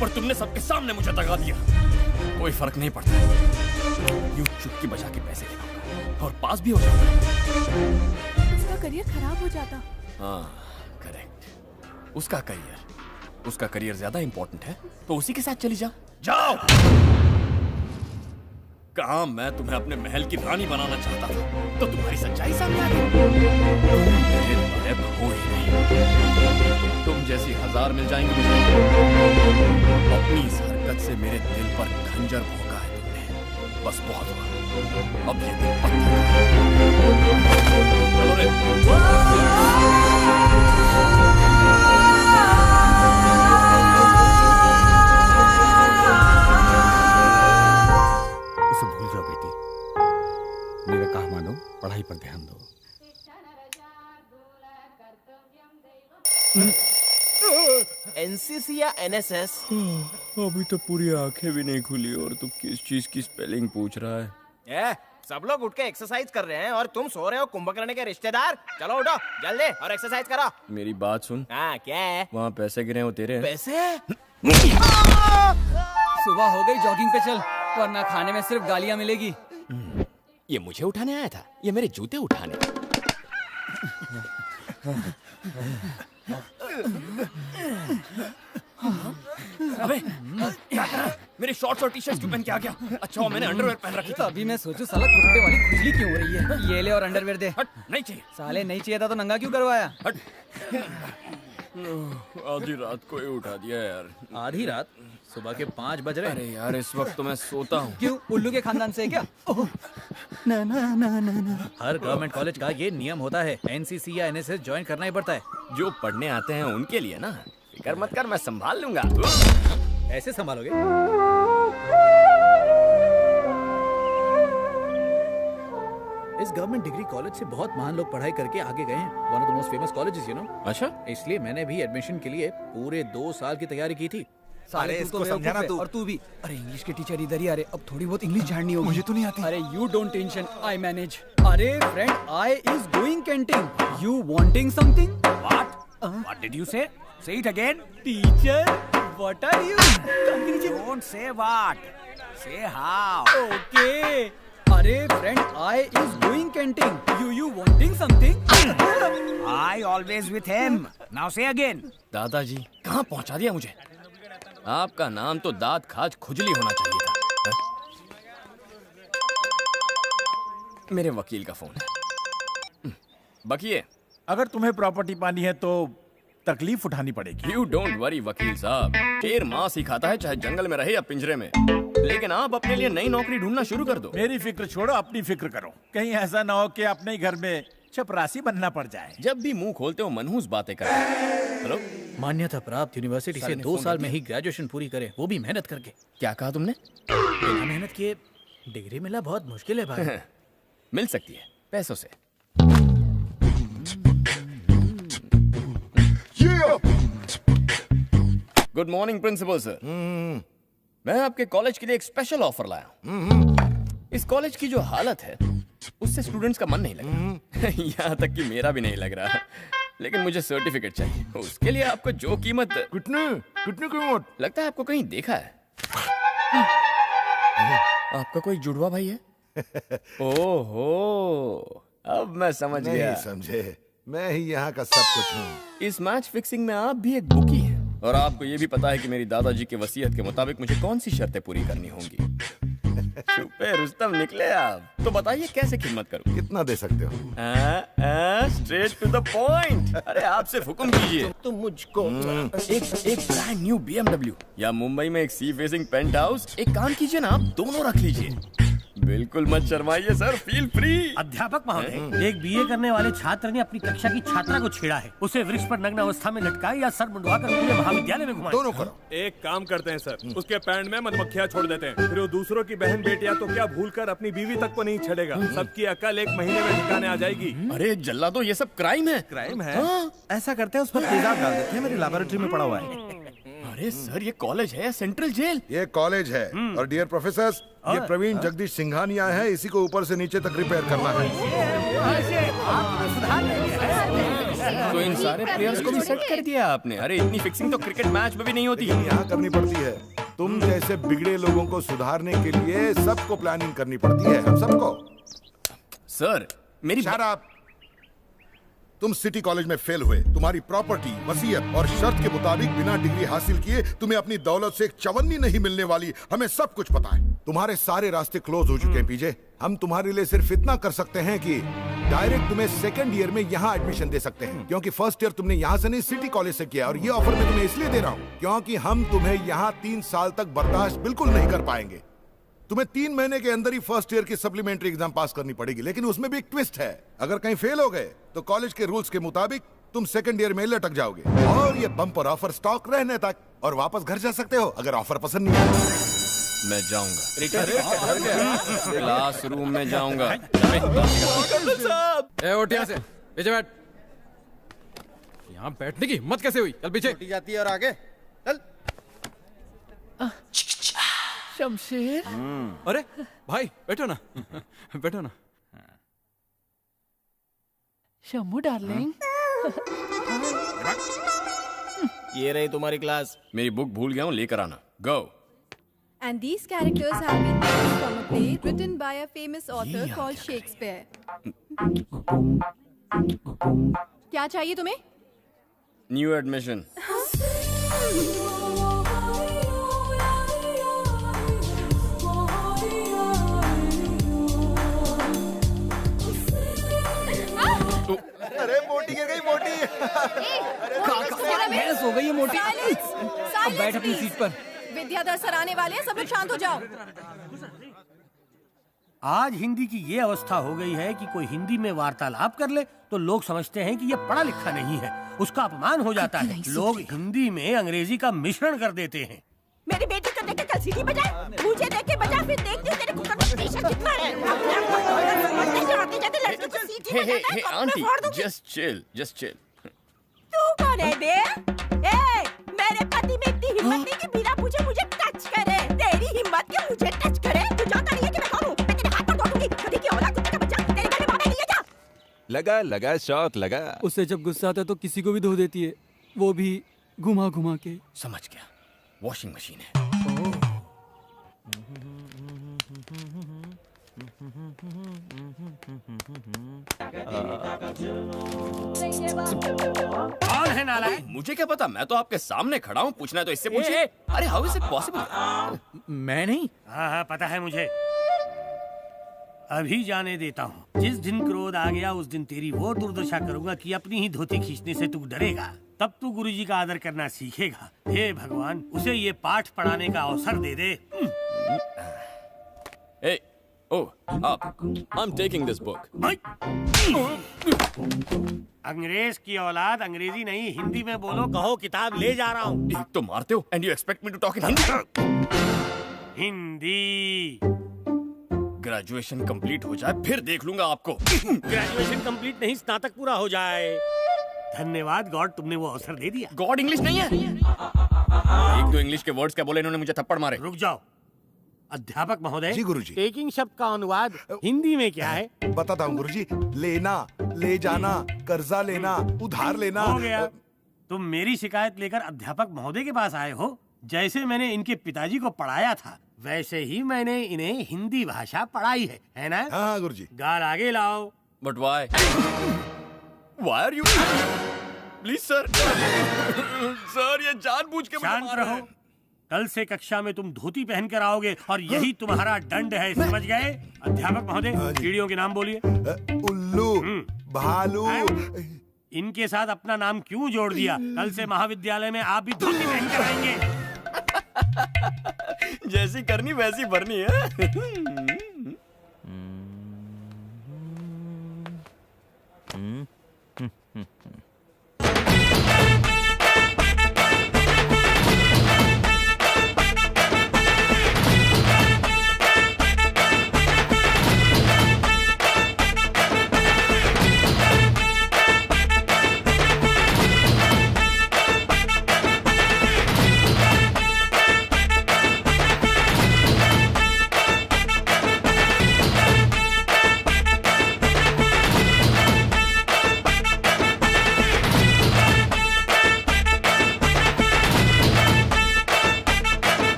पर तुमने सबके सामने मुझे दगा दिया। कोई फर्क नहीं पड़ता, यूं चुटकी बजा के पैसे दिलाऊंगा और पास भी हो जाता। उसका करियर खराब हो जाता। हाँ करेक्ट। उसका करियर ज्यादा इंपॉर्टेंट है तो उसी के साथ चली जाओ। जाओ। कहा मैं तुम्हें अपने महल की रानी बनाना चाहता था तो तुम्हारी सच्चाई सामने आ गई। तुम मेरे लायक हो ही नहीं। तुम जैसी 1000 मिल जाएंगी मुझे। अपनी इस हरकत से मेरे दिल पर खंजर भोंका है तुमने। बस बहुत हुआ, अब ये दिल पत्थर है। चलो रे। उसे भूल जाओ बेटी, मेरा कहा मानो, पढ़ाई पर ध्यान दो। एनसीसी या एनएसएस? अभी तो पूरी आंखें भी नहीं खुली और तू किस चीज की स्पेलिंग पूछ रहा है? सब लोग उठ के एक्सरसाइज कर रहे हैं और तुम सो रहे हो कुंभकर्ण के रिश्तेदार। चलो उठो जल्दी और एक्सरसाइज करो। मेरी बात सुन। हाँ क्या है? वहाँ पैसे गिरे वो तेरे हैं? पैसे? सुबह हो गई, जॉगिंग पे चल, वरना खाने में सिर्फ गालियां मिलेगी। ये मुझे उठाने आया था, ये मेरे जूते उठाने। अबे क्या कर रहा है? मेरे शॉर्ट्स और टी-शर्ट्स क्यों पहन के आ गया? अच्छा मैंने अंडरवेयर पहन रखी थी। अभी मैं सोचूं साला कुत्ते वाली खुजली क्यों हो रही है। ये ले और अंडरवेयर दे। हट, नहीं चाहिए। साले नहीं चाहिए था तो नंगा क्यों करवाया? हट। आधी रात को ही उठा दिया यार। आधी रात? सुबह के 5 बज रहे। अरे यार इस वक्त तो मैं सोता हूँ। क्यों, उल्लू के खानदान से है क्या? ना ना ना ना ना। हर गवर्नमेंट कॉलेज का ये नियम होता है, एनसीसी या एनएसएस ज्वाइन करना ही पड़ता है। जो पढ़ने आते हैं उनके लिए ना, फिक्र मत कर, मैं संभाल लूंगा। ऐसे संभालोगे? इस गवर्नमेंट डिग्री कॉलेज से बहुत महान लोग पढ़ाई करके आगे गए हैं। One of the most famous colleges, you know. अच्छा, इसलिए मैंने भी एडमिशन के लिए पूरे 2 साल की तैयारी की थी। साले इसको समझाना तू। और तू भी। अरे इंग्लिश के टीचर इधर ही आ रहे, अब थोड़ी बहुत इंग्लिश जाननी होगी। मुझे तो नहीं आती। अरे you don't tension, I manage. अरे friend, I is going canteen, you wanting something? What did you say? Say it again. Teacher, what are you? Don't say what. Say how. Okay. अरे friend, I is going canteen. You wanting something? I always with him. Now say again. दादाजी कहाँ पहुँचा दिया मुझे? आपका नाम तो दांत खाज खुजली होना चाहिए था। मेरे वकील का फोन है। बकिए, अगर तुम्हें प्रॉपर्टी पानी है तो तकलीफ उठानी पड़ेगी। You don't worry वकील साहब, शेर मांस ही खाता है चाहे जंगल में रहे या पिंजरे में। लेकिन आप अपने लिए नई नौकरी ढूंढना शुरू कर दो। मेरी फिक्र छोड़ो, अपनी फिक्र करो। कहीं ऐसा ना हो कि अपने ही घर में चपरासी बनना पड़ जाए। जब भी मुंह खोलते हो मनहूस बातें करते हो। हेलो, मान्यता प्राप्त यूनिवर्सिटी से 2 साल में ही ग्रेजुएशन पूरी करे, वो भी मेहनत करके। क्या कहा तुमने? बिना मेहनत किए डिग्री मिलना बहुत मुश्किल है भाई। मिल सकती है पैसों से। Good morning principal sir. मैं आपके कॉलेज के लिए एक स्पेशल ऑफर लाया हूँ। इस कॉलेज की जो हालत है उससे स्टूडेंट्स का मन नहीं लग रहा। यहाँ तक कि मेरा भी नहीं लग रहा। लेकिन मुझे सर्टिफिकेट चाहिए, उसके लिए आपको जो कीमत। कितनी कीमत? लगता है आपको कहीं देखा है। आपका कोई जुड़वा भाई है? ओहो, अब मैं समझ गया। नहीं समझे, मैं ही यहाँ का सब कुछ हूँ। इस मैच फिक्सिंग में आप भी एक बुकी हैं और आपको ये भी पता है कि मेरी दादाजी के वसीयत के मुताबिक मुझे कौन सी शर्तें पूरी करनी होंगी। छुपे रुस्तम निकले आप। तो बताइए कैसे खिदमत करूं? कितना दे सकते हो? Straight to the point. अरे आपसे हुक्म कीजिए। तो मुझको एक ब्रांड न्यू BMW या मुंबई में एक सी फेसिंग पेंट हाउस। एक काम कीजिए ना, आप दोनों रख लीजिए। बिल्कुल मत शर्माइए सर, फील फ्री। अध्यापक महोदय, एक बीए करने वाले छात्र ने अपनी कक्षा की छात्रा को छेड़ा है। उसे वृक्ष पर नग्न अवस्था में लटकाया या सर मुंडवा कर पूरे महाविद्यालय में घुमाया। दोनों करो। एक काम करते हैं सर, उसके पैंट में मधुमक्खियां छोड़ देते हैं, फिर वो दूसरों की बहन बेटियां तो क्या भूलकर अपनी बीवी तक को नहीं छेड़ेगा। सबकी अकल एक महीने में ठिकाने आ जाएगी। अरे जल्ला, तो ये सब क्राइम है। क्राइम है? ऐसा करते हैं उस पर तेजाब डाल देते हैं, मेरी लैबोरेटरी में पड़ा हुआ है। अरे सर, ये कॉलेज है या सेंट्रल जेल? ये कॉलेज है। और डियर प्रोफेसर, ये प्रवीण जगदीश सिंघानिया है, इसी को ऊपर से नीचे तक रिपेयर करना है। तो इन सारे प्लेयर्स को भी सेट कर दिया आपने? अरे इतनी फिक्सिंग तो क्रिकेट मैच में भी नहीं होती। यहाँ करनी पड़ती है। तुम जैसे बिगड़े लोगों को सुधारने के लिए सबको प्लानिंग करनी पड़ती है, हम सबको। सर मेरी तुम सिटी कॉलेज में फेल हुए। तुम्हारी प्रॉपर्टी, वसीयत और शर्त के मुताबिक बिना डिग्री हासिल किए तुम्हें अपनी दौलत से एक चवन्नी नहीं मिलने वाली। हमें सब कुछ पता है। तुम्हारे सारे रास्ते क्लोज हो चुके हैं पीजे। हम तुम्हारे लिए सिर्फ इतना कर सकते हैं कि डायरेक्ट तुम्हें सेकंड ईयर में यहाँ एडमिशन दे सकते हैं, क्योंकि फर्स्ट ईयर तुमने यहाँ से नहीं सिटी कॉलेज से किया। और ये ऑफर मैं तुम्हें इसलिए दे रहा हूँ क्योंकि हम तुम्हें यहाँ 3 साल तक बर्दाश्त बिल्कुल नहीं कर पाएंगे। तुम्हें 3 महीने के अंदर ही फर्स्ट ईयर की सप्लीमेंट्री एग्जाम पास करनी पड़ेगी। लेकिन उसमें भी एक ट्विस्ट है, अगर कहीं फेल हो गए तो कॉलेज के रूल्स के मुताबिक तुम सेकंड ईयर में लटक जाओगे। और ये बम्पर ऑफर स्टॉक रहने तक, और वापस घर जा सकते हो अगर ऑफर पसंद नहीं आया। मैं जाऊंगा क्लासरूम में जाऊंगा। उठ यहाँ से, पीछे बैठ। यहाँ बैठने की हिम्मत कैसे हुई? चल पीछे। जाती है और आगे चल। शमशेर। अरे भाई बैठो ना, बैठो ना। शम्मू डार्लिंग। ये रही तुम्हारी क्लास। मेरी बुक भूल गया हूँ, लेकर आना। गो। And these characters have been taken from a play written by a famous author called Shakespeare. क्या चाहिए तुम्हें? New admission. अरे मोटी गिर गई, मोटी। बहस हो गई है मोटी। अब बैठ अपनी सीट पर। विद्याधर सर आने वाले हैं, सब लोग शांत हो जाओ। आज हिंदी की ये अवस्था हो गई है कि कोई हिंदी में वार्तालाप कर ले तो लोग समझते हैं कि ये पढ़ा लिखा नहीं है, उसका अपमान हो जाता है। लोग हिंदी में अंग्रेजी का मिश्रण कर देते हैं। मेरी बेटी को देख के कल सीटी बजा, मुझे देख के बजा, फिर देखती हूँ तेरे कुकर का प्रेशर कितना है। लड़की को सीटी बजाना है, आंटी, just chill। तू कौन है बे? मेरे पति में इतनी हिम्मत नहीं कि बिना पूछे मुझे टच करे। तेरी हिम्मत कि मुझे टच करे? तू जानता नहीं है कि मैं कौन हूँ? मैं तेरे हाथ पर तोड़ दूंगी। कभी की औलाद, कुत्ते का बच्चा, तेरे घर में बाबा नहीं है क्या? लगा शॉट लगा। उससे जब गुस्सा आता है तो किसी को भी धो देती है, वो भी घुमा घुमा के। समझ गया, वॉशिंग मशीन है। कौन है नालायक? मुझे क्या पता, मैं तो आपके सामने खड़ा हूँ। पूछना है तो इससे पूछिए। अरे हाउ इज इट पॉसिबल? मैं नहीं। हाँ पता है मुझे। अभी जाने देता हूँ। जिस दिन क्रोध आ गया उस दिन तेरी वो दुर्दशा करूंगा कि अपनी ही धोती खींचने से तू डरेगा। तब तू गुरुजी का आदर करना सीखेगा। हे भगवान, उसे ये पाठ पढ़ाने का अवसर दे दे। I'm taking this book. अंग्रेज की औलाद, अंग्रेजी नहीं हिंदी में बोलो। कहो किताब ले जा रहा हूँ। एक तो मारते हो and you expect me to talk in Hindi? Hindi. Graduation complete हो जाए फिर देख लूंगा आपको। ग्रेजुएशन कंप्लीट नहीं, स्नातक पूरा हो जाए। धन्यवाद गॉड, तुमने वो अवसर दे दिया। गॉड इंग्लिश नहीं है। एक दो इंग्लिश के वर्ड्स क्या बोले इन्होंने, मुझे थप्पड़ मारे। रुक जाओ। अध्यापक महोदय। जी गुरुजी। टेकिंग शब्द का अनुवाद हिंदी में क्या है? बताता हूँ गुरुजी। लेना, ले जाना, कर्जा लेना, उधार लेना। हो गया। तुम मेरी शिकायत लेकर अध्यापक महोदय के पास आए हो। जैसे मैंने इनके पिताजी को पढ़ाया था वैसे ही मैंने इन्हें हिंदी भाषा पढ़ाई है ना? हाँ गुरुजी। गाल आगे लाओ। But why? Why are you? Please sir। Sir ये जानबूझ के शांत रहो। कल से कक्षा में तुम धोती पहन कर आओगे और यही तुम्हारा दंड है, समझ गए? अध्यापक महोदय, कीड़ियों के नाम बोलिए। उल्लू, भालू। इनके साथ अपना नाम क्यों जोड़ दिया? कल से महाविद्यालय में आप भी धोती पहन कर आएंगे। जैसी करनी वैसी भरनी है।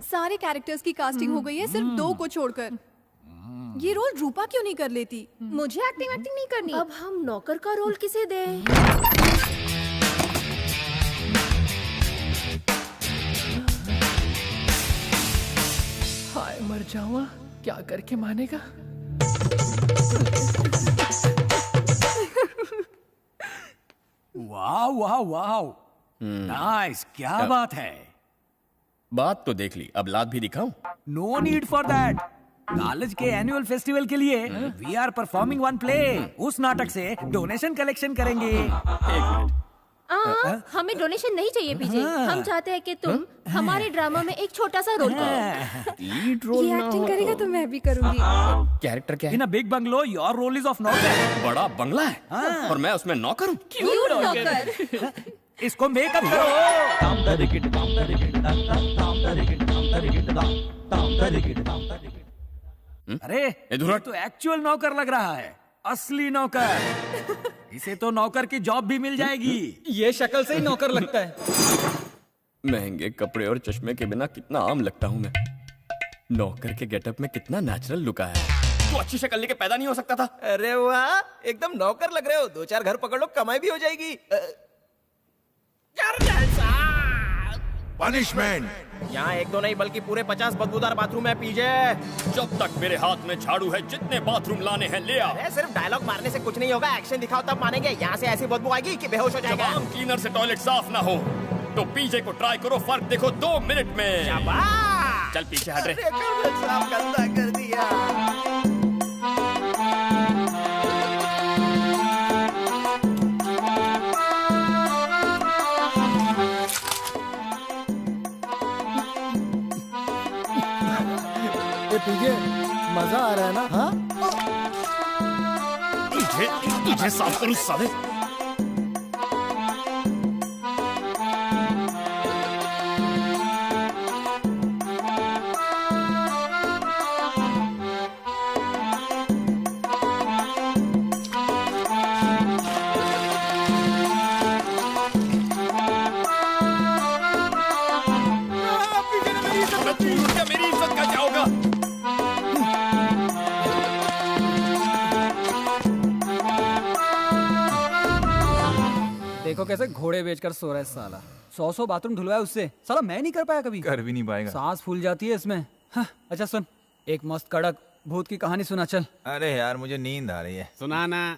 सारे कैरेक्टर्स की कास्टिंग हो गई है, सिर्फ 2 को छोड़कर। ये रोल रूपा क्यों नहीं कर लेती? मुझे एक्टिंग नहीं करनी। अब हम नौकर का रोल किसे दें? हाय मर जाऊँ, क्या करके मानेगा? वाह वाह वाह, नाइस, क्या बात है। बात तो देख ली, अब लात भी दिखाऊं? No need for that. College के एनुअल फेस्टिवल के लिए we are performing one play. उस नाटक से डोनेशन कलेक्शन करेंगे। हमें डोनेशन नहीं चाहिए पीजे। हम चाहते हैं कि तुम हमारे ड्रामा में एक छोटा सा रोल करो। लीड रोल ये एक्टिंग करेगा तो मैं भी करूंगी। कैरेक्टर क्या है? In a big bungalow your role is of नौकर। बड़ा बंगला है और मैं उसमें नौकर हूँ? क्यूट नौकर। इसको मेकअप करो। अरे ये तो एक्चुअल नौकर लग रहा है, असली नौकर। इसे तो नौकर की जॉब भी मिल जाएगी। ये शक्ल से ही नौकर लगता है। महंगे कपड़े और चश्मे के बिना कितना आम लगता हूँ मैं। नौकर के गेटअप में कितना नेचुरल लुक आया है। तो अच्छी शक्ल लेके पैदा नहीं हो सकता था? अरे वाह, एकदम नौकर लग रहे हो। 2-4 घर पकड़ लो, कमाई भी हो जाएगी। पनिशमेंट। यहाँ 1-2 नहीं बल्कि पूरे 50 बदबूदार बाथरूम है पीजे। जब तक मेरे हाथ में झाड़ू है, जितने बाथरूम लाने हैं ले आ। अरे सिर्फ डायलॉग मारने से कुछ नहीं होगा, एक्शन दिखाओ तब मानेंगे। यहाँ से ऐसी बदबू आएगी कि बेहोश हो जाएगा। जब क्लीनर से टॉयलेट साफ ना हो तो पीजे को ट्राई करो, फर्क देखो 2 मिनट में। चल पीछे हट रहे। साफ गंदा कर दिया। पीजे मजा आ रहा है ना? हाँ, तुझे साफ करूं साले। मेरी इज्जत का क्या होगा? देखो कैसे घोड़े बेचकर सो रहा है साला। 100 बाथरूम धुलवाया उससे, साला मैं नहीं कर पाया कभी। कर भी नहीं पाएगा। सांस फूल जाती है इसमें। हाँ, अच्छा सुन, एक मस्त कड़क भूत की कहानी सुना चल। अरे यार मुझे नींद आ रही है। सुनाना।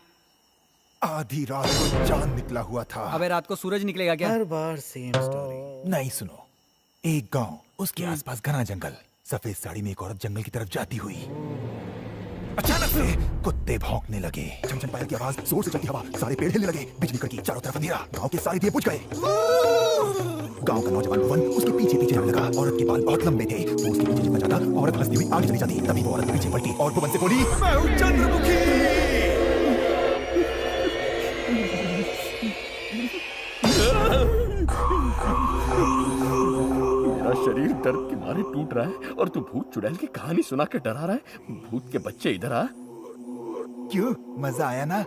आधी रात को चांद निकला हुआ था। अबे रात को सूरज निकलेगा क्या? हर बार सेम स्टोरी। नहीं सुनो, एक गांव, उसके आसपास घना जंगल। सफेद साड़ी में एक औरत जंगल की तरफ जाती हुई अचानक से कुत्ते भौंकने लगे। चमचम पायल की आवाज, जोर से चलती हवा, सारे पेड़ हिलने लगे, बिजली कड़की, चारों तरफ अंधेरा। गांव के सारे दिए बुझ गए। गांव का नौजवान भुवन उसके पीछे पीछे जाने लगा। औरत के बाल बहुत लंबे थे, वो उसके पीछे जितना जाता औरत हंसती हुई आगे चली जाती। तभी वो औरत पीछे पलटी और भुवन से बोली, मैं हूं चंद्रमुखी। मेरा मेरा शरीर दर्द के मारे टूट रहा है और तू भूत चुड़ैल की कहानी सुना के डरा रहा है। भूत के बच्चे इधर आ। क्यों, मजा आया ना?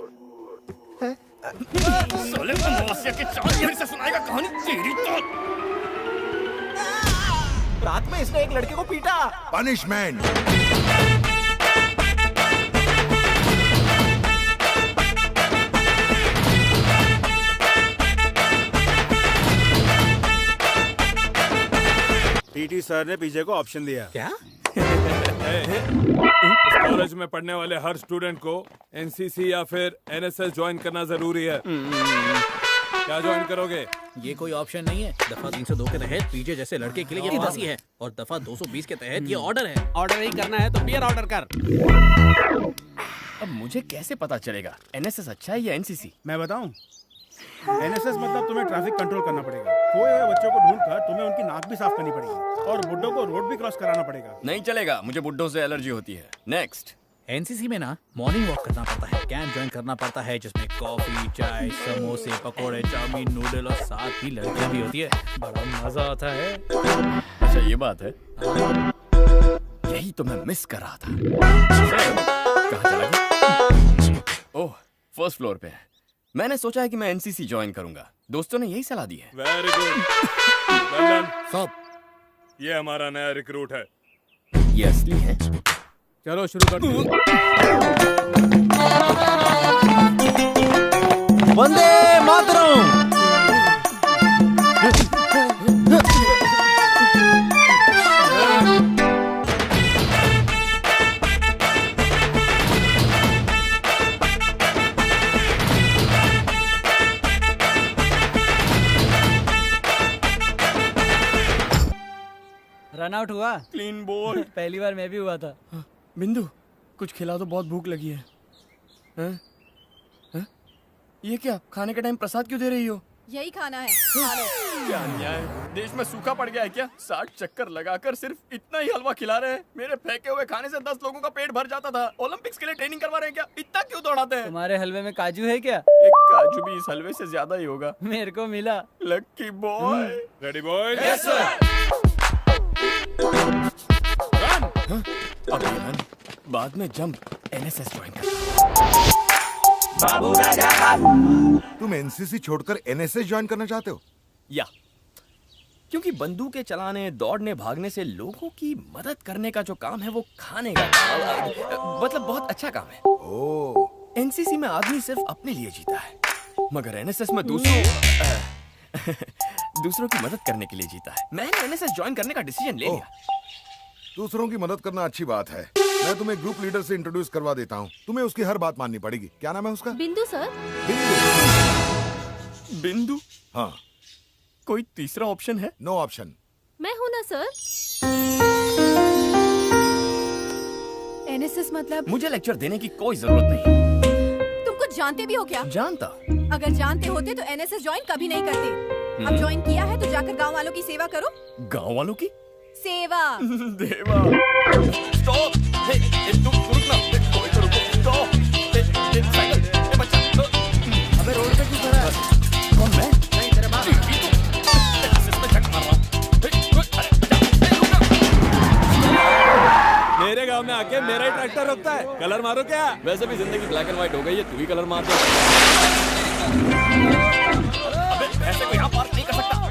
साले अमावस्या के चांद फिर से सुनाएगा कहानी तेरी तो। रात में इसने एक लड़के को पीटा। पनिशमेंट। पीटी सर ने पीजे को ऑप्शन दिया। क्या? कॉलेज में पढ़ने वाले हर स्टूडेंट को एनसीसी या फिर एनएसएस ज्वाइन करना जरूरी है। क्या ज्वाइन करोगे? ये कोई ऑप्शन नहीं है। दफा 302 के तहत पीजे जैसे लड़के के लिए ये फांसी है और दफा 220 के तहत ये ऑर्डर है। ऑर्डर ही करना है तो बियर ऑर्डर कर। अब मुझे कैसे पता चलेगा एनएसएस अच्छा है या एनसीसी? मैं बताऊं? एनएसएस मतलब तुम्हें ट्रैफिक कंट्रोल करना पड़ेगा। खोए हुए बच्चों को ढूंढकर तुम्हें उनकी नाक भी साफ करनी पड़ेगी और बुड्ढों को रोड भी क्रॉस कराना पड़ेगा। नहीं चलेगा, मुझे बुड्ढों से एलर्जी होती है। नेक्स्ट। एनसीसी में ना मॉर्निंग वॉक करना पड़ता है, कैंप ज्वाइन करना पड़ता है जिसमें कॉफी, चाय, समोसे, पकोड़े, चाउमीन, नूडल और साथ ही लड़कियां भी होती है। बड़ा मजा आता है। अच्छा ये बात है, यही तो मैं मिस कर रहा था। कहाँ चला गया? ओह, फर्स्ट फ्लोर पे है। मैंने सोचा है कि मैं एनसीसी ज्वाइन करूंगा। दोस्तों ने यही सलाह दी है। Very good. सब ये हमारा नया रिक्रूट है। ये असली है। चलो शुरू करते हैं। वंदे मातरम। रन आउट हुआ। Clean ball. पहली बार मैं भी हुआ था। बिंदु, कुछ खिला दो, बहुत भूख लगी है। हैं? हैं? ये क्या, खाने के टाइम प्रसाद क्यों दे रही हो? यही खाना है, खा लो। क्या अन्याय है, देश में सूखा पड़ गया है क्या? 60 चक्कर लगाकर सिर्फ इतना ही हलवा खिला रहे हैं। मेरे फेंके हुए खाने से 10 लोगों का पेट भर जाता था। ओलंपिक्स के लिए ट्रेनिंग करवा रहे हैं क्या? इतना क्यों दौड़ाते हैं? तुम्हारे हलवे में काजू है क्या? एक काजू भी इस हलवे से ज्यादा ही होगा। मेरे को मिला। Lucky boy. Ready boy? Yes sir. अभी रन, बाद में जंप। एनएसएस ज्वाइन कर। तुम एनसीसी छोड़कर एनएसएस ज्वाइन करना चाहते हो? या क्योंकि बंदूकें चलाने, दौड़ने, भागने से लोगों की मदद करने का जो काम है वो खाने का मतलब बहुत अच्छा काम है। ओह। एनसीसी में आदमी सिर्फ अपने लिए जीता है, मगर एनएसएस में दूसरों की मदद करने के लिए जीता है। मैंने एनएसएस ज्वाइन करने का डिसीजन ले लिया। दूसरों की मदद करना अच्छी बात है। मैं तुम्हें ग्रुप लीडर से इंट्रोड्यूस करवा देता हूँ। तुम्हें उसकी हर बात माननी पड़ेगी। क्या नाम है उसका? बिंदु सर। बिंदु? हाँ। कोई तीसरा ऑप्शन है? No option. मैं हूँ ना सर। एनएसएस मतलब? मुझे लेक्चर देने की कोई जरूरत नहीं। तुम कुछ जानते भी हो क्या? जानता। अगर जानते होते तो एनएसएस ज्वाइन कभी नहीं करते। अब ज्वाइन किया है तो जाकर गांव वालों की सेवा करो। गांव वालों की सेवा? देवा। स्टॉप। तुम रुक ना। कोई तो रुको। स्टॉप। साइकिल। बच्चा। अबे रोड पे क्यों खड़ा है? कौन मैं? नहीं तेरे बाप। इसमें झक मार रहा। मेरे गांव में आके मेरा ही ट्रैक्टर रोकता है। कलर मारो क्या? वैसे भी जिंदगी ब्लैक एंड व्हाइट हो गई है, तू ही कलर मार दे। अबे ऐसे कोई यहाँ पार्क नहीं कर सकता।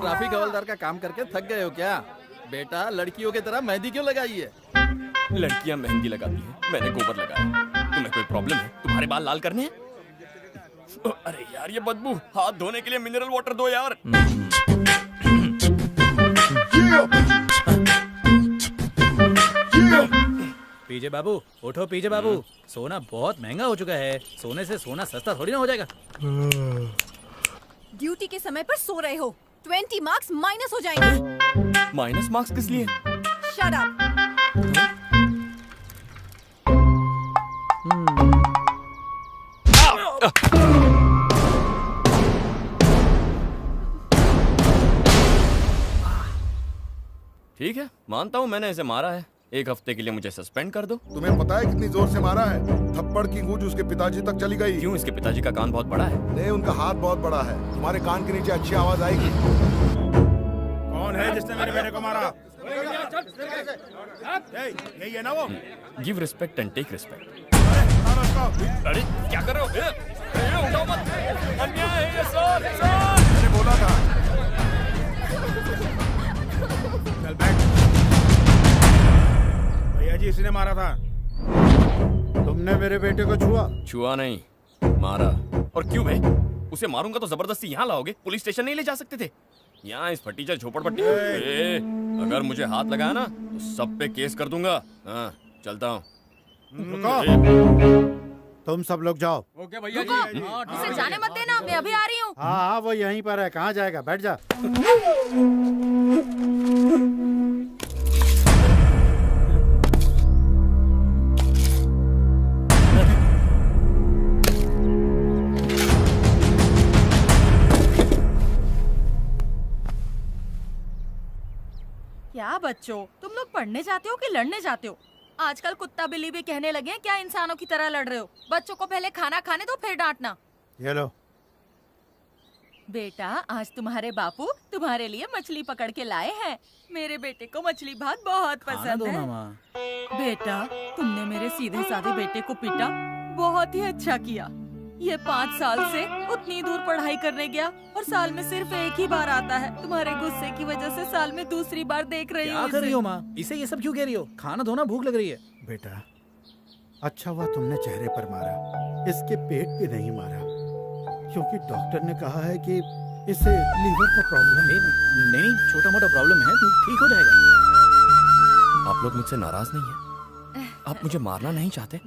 ट्रैफिक हवलदार का काम करके थक गए हो क्या? बेटा, लड़कियों की तरह मेहंदी क्यों लगाई है? लड़कियां मेहंदी लगाती हैं, मैंने गोबर लगाया। तुम्हें कोई प्रॉब्लम है? तुम्हारे बाल लाल करने हैं? अरे यार ये बदबू, हाथ धोने के लिए मिनरल वाटर दो यार। पीजे बाबू, उठो पीजे बाबू। सोना बहुत महंगा हो चुका है। सोने से सोना सस्ता थोड़ी ना हो जाएगा। ड्यूटी के समय पर सो रहे हो। 20 मार्क्स माइनस हो जाएंगे। माइनस मार्क्स किस लिए? Shut up. ठीक है, मानता हूँ मैंने इसे मारा है, 1 हफ्ते के लिए मुझे सस्पेंड कर दो। तुम्हें पता है कितनी जोर से मारा है? थप्पड़ की गूंज उसके पिताजी तक चली गई। क्यों? इसके पिताजी का कान बहुत बड़ा है। नहीं, उनका हाथ बहुत बड़ा है। तुम्हारे कान के नीचे अच्छी आवाज आएगी। कौन है जिसने मेरे बेटे को मारा? यही है ना वो? Give respect and take respect. अरे क्या कर रहे हो? उठाओ मत। अन्याय है ये सब। मैंने बोला था। चल बैठ। भैया जी इसी ने मारा था। तुमने मेरे बेटे को छुआ? छुआ नहीं, मारा। और क्यों बे? उसे मारूंगा तो जबरदस्ती यहाँ लाओगे? पुलिस स्टेशन नहीं ले जा सकते थे? यहाँ इस फटीचर झोपड़पट्टी। अगर मुझे हाथ लगाया ना तो सब पे केस कर दूंगा। हाँ, चलता हूँ। तुम सब लोग जाओ। ओके भैया रुको, इसे जाने मत देना, मैं अभी आ रही हूँ। हाँ, वो यहीं पर है। कहाँ जाएगा? बैठ जा। क्या बच्चों, तुम लोग पढ़ने जाते हो कि लड़ने जाते हो? आजकल कुत्ता बिल्ली भी कहने लगे हैं, क्या इंसानों की तरह लड़ रहे हो? बच्चों को पहले खाना खाने दो, फिर डांटना। ये लो। बेटा, आज तुम्हारे बापू तुम्हारे लिए मछली पकड़ के लाए हैं। मेरे बेटे को मछली भात बहुत पसंद है। बेटा, तुमने मेरे सीधे साधे बेटे को पीटा, बहुत ही अच्छा किया। ये 5 साल से उतनी दूर पढ़ाई करने गया और साल में सिर्फ 1 ही बार आता है। तुम्हारे गुस्से की वजह से साल में दूसरी बार देख रही हूँ। क्या कर रही हो माँ? इसे ये सब क्यों कह रही हो? खाना धोना, भूख लग रही है। बेटा, अच्छा हुआ तुमने चेहरे पर मारा, इसके पेट पे नहीं मारा, क्योंकि डॉक्टर ने कहा है कि इसे लीवर का प्रॉब्लम है। नहीं, छोटा मोटा प्रॉब्लम है, ठीक हो जाएगा। आप लोग मुझसे नाराज नहीं हैं? आप मुझे मारना नहीं चाहते?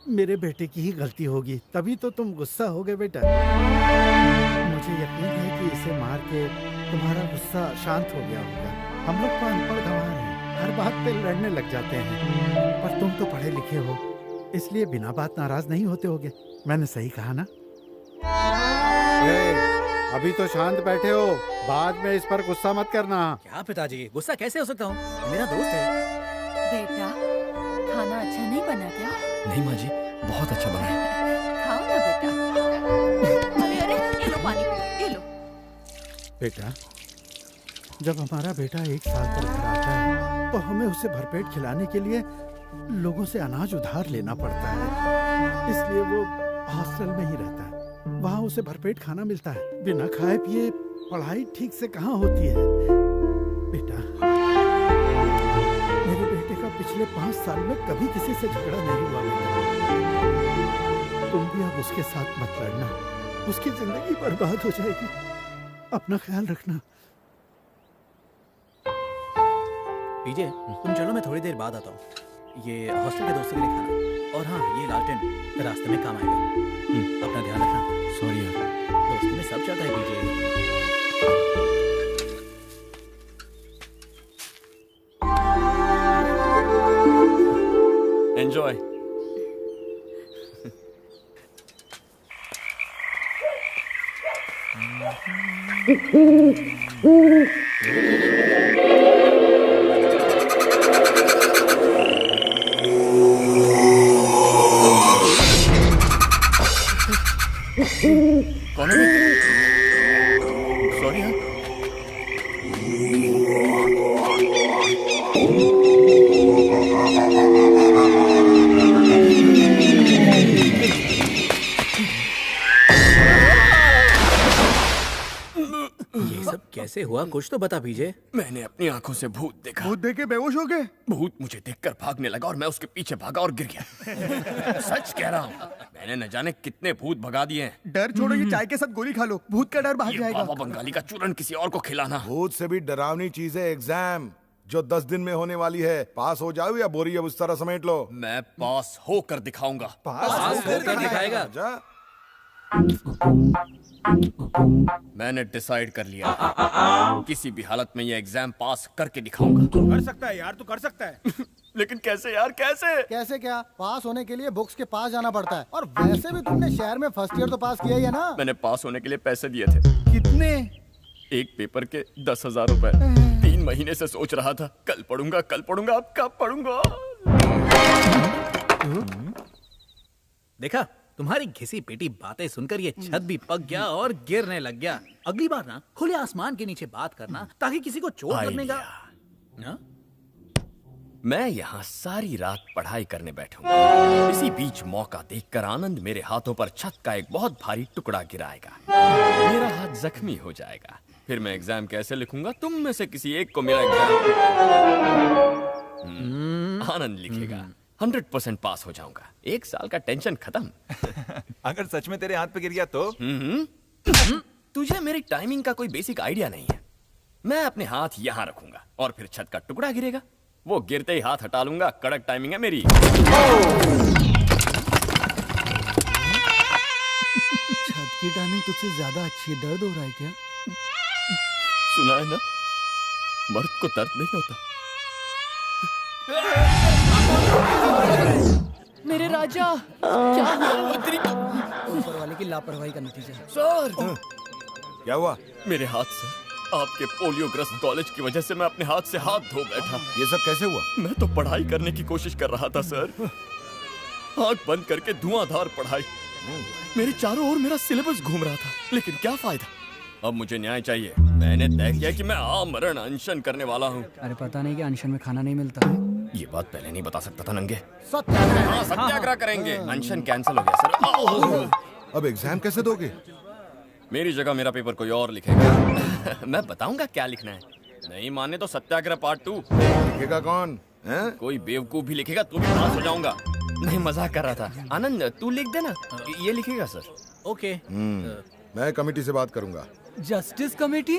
मेरे बेटे की ही गलती होगी, तभी तो तुम गुस्सा हो गए बेटा। मुझे यकीन है कि इसे मार के तुम्हारा गुस्सा शांत हो गया होगा। हम लोग तो अनपढ़ गंवार हैं, हर बात पे लड़ने लग जाते हैं, पर तुम तो पढ़े लिखे हो, इसलिए बिना बात नाराज नहीं होते होगे। मैंने सही कहा ना? अभी तो शांत बैठे हो, बाद में इस पर गुस्सा मत करना। क्या पिताजी, गुस्सा कैसे हो सकता हूँ? मेरा दोस्त है। बेटा, खाना अच्छा नहीं बना क्या? नहीं माँ जी, बहुत अच्छा बना है। खाओ ना बेटा। अरे अरे, ये लो पानी पियो, ये लो। बेटा, जब हमारा बेटा 1 साल पर घर आता है तो हमें उसे भरपेट खिलाने के लिए लोगों से अनाज उधार लेना पड़ता है, इसलिए वो हॉस्टल में ही रहता है। वहाँ उसे भरपेट खाना मिलता है। बिना खाए पिए पढ़ाई ठीक से कहाँ होती है? बेटा, मेरे बेटे का पिछले 5 साल में कभी किसी से झगड़ा नहीं हुआ बेटा। तुम भी अब उसके साथ मत लड़ना, उसकी जिंदगी बर्बाद हो जाएगी। अपना ख्याल रखना। पीजे, तुम चलो, मैं थोड़ी देर बाद आता हूँ। ये हॉस्टल के दोस्तों के लिए खाना, और हाँ, ये लालटेन रास्ते में काम आएगा। अपना ध्यान रखना। सॉरी यार, दोस्ती में सब चलता है पीजे। एंजॉय। कौन है? सॉरी यार। ये सब कैसे हुआ? कुछ तो बता पीजे। मैंने अपनी आंखों से भूत देखा। भूत देख के बेहोश हो गए? भूत मुझे देखकर भागने लगा और मैं उसके पीछे भागा और गिर गया। सच कह रहा हूँ, मैंने न जाने कितने भूत भगा दिए हैं। डर छोड़ो, ये चाय के साथ गोली खा लो, भूत का डर भाग ये जाएगा। बाबा बंगाली का चूरन किसी और को खिलाना। भूत से भी डरावनी चीज है एग्जाम, जो 10 दिन में होने वाली है। पास हो जाओ या बोरी अब उस तरह समेट लो। मैं पास होकर दिखाऊंगा। पास होकर दिखाएगा? मैंने डिसाइड कर लिया, किसी भी हालत में ये एग्जाम पास करके दिखाऊंगा। कर सकता है यार, तू कर सकता है। लेकिन कैसे यार, कैसे? कैसे क्या? पास होने के लिए बुक्स के पास जाना पड़ता है, और वैसे भी तुमने शहर में फर्स्ट ईयर तो पास किया ही है ना? मैंने पास होने के लिए पैसे दिए थे। कितने? एक पेपर के 10,000 रुपए। 3 महीने से सोच रहा था कल पढ़ूंगा, अब कब पढ़ूंगा। देखा, तुम्हारी घिसी पिटी बातें सुनकर ये छत भी पक गया और गिरने लग गया। अगली बार ना खुले आसमान के नीचे बात करना ताकि किसी को चोट लगने का। मैं यहाँ सारी रात पढ़ाई करने बैठूंगा। इसी बीच मौका देखकर आनंद मेरे हाथों पर छत का एक बहुत भारी टुकड़ा गिराएगा। मेरा हाथ जख्मी हो जाएगा। फिर मैं एग्जाम कैसे लिखूंगा? तुम में से किसी एक को मेरा एग्जाम आनंद लिखेगा। 100% पास हो जाऊंगा। 1 साल का टेंशन खत्म। अगर सच में तेरे हाथ पे गिर गया तो? तुझे मेरी टाइमिंग का कोई बेसिक आइडिया नहीं है। मैं अपने हाथ यहाँ रखूंगा और फिर छत का टुकड़ा गिरेगा। वो गिरते ही हाथ हटा लूंगा। कड़क टाइमिंग है मेरी। छत की टाइमिंग तुझसे ज्यादा अच्छी है। दर्द हो रहा है क्या? सुना है ना, मर्द को दर्द नहीं होता। मेरे राजा, क्या हुआ? ऊपर वाले की लापरवाही का नतीजा। सर, क्या हुआ? मेरे हाथ से आपके पोलियोग्रस्त कॉलेज की वजह से मैं अपने हाथ से हाथ धो बैठा। ये सब कैसे हुआ? मैं तो पढ़ाई करने की कोशिश कर रहा था सर। आंख बंद करके धुआंधार पढ़ाई। मेरे चारों ओर मेरा सिलेबस घूम रहा था, लेकिन क्या फायदा? अब मुझे न्याय चाहिए। मैंने तय किया कि मैं आमरण अनशन करने वाला हूँ। अरे पता नहीं कि अनशन में खाना नहीं मिलता। ये बात पहले नहीं बता सकता था नंगे। सत्याग्रह। सत्याग्रह करेंगे। अनशन कैंसिल हो गया सर। अब एग्जाम कैसे दोगे? मेरी जगह मेरा पेपर कोई और लिखेगा। मैं बताऊंगा क्या लिखना है। नहीं माने तो सत्याग्रह पार्ट 2। लिखेगा कौन? कोई बेवकूफ भी लिखेगा तो भी पास हो जाऊंगा। नहीं, मजाक कर रहा था। आनंद, तू लिख देना। ये लिखेगा सर। ओके। मैं कमेटी से बात करूंगा। Justice committee?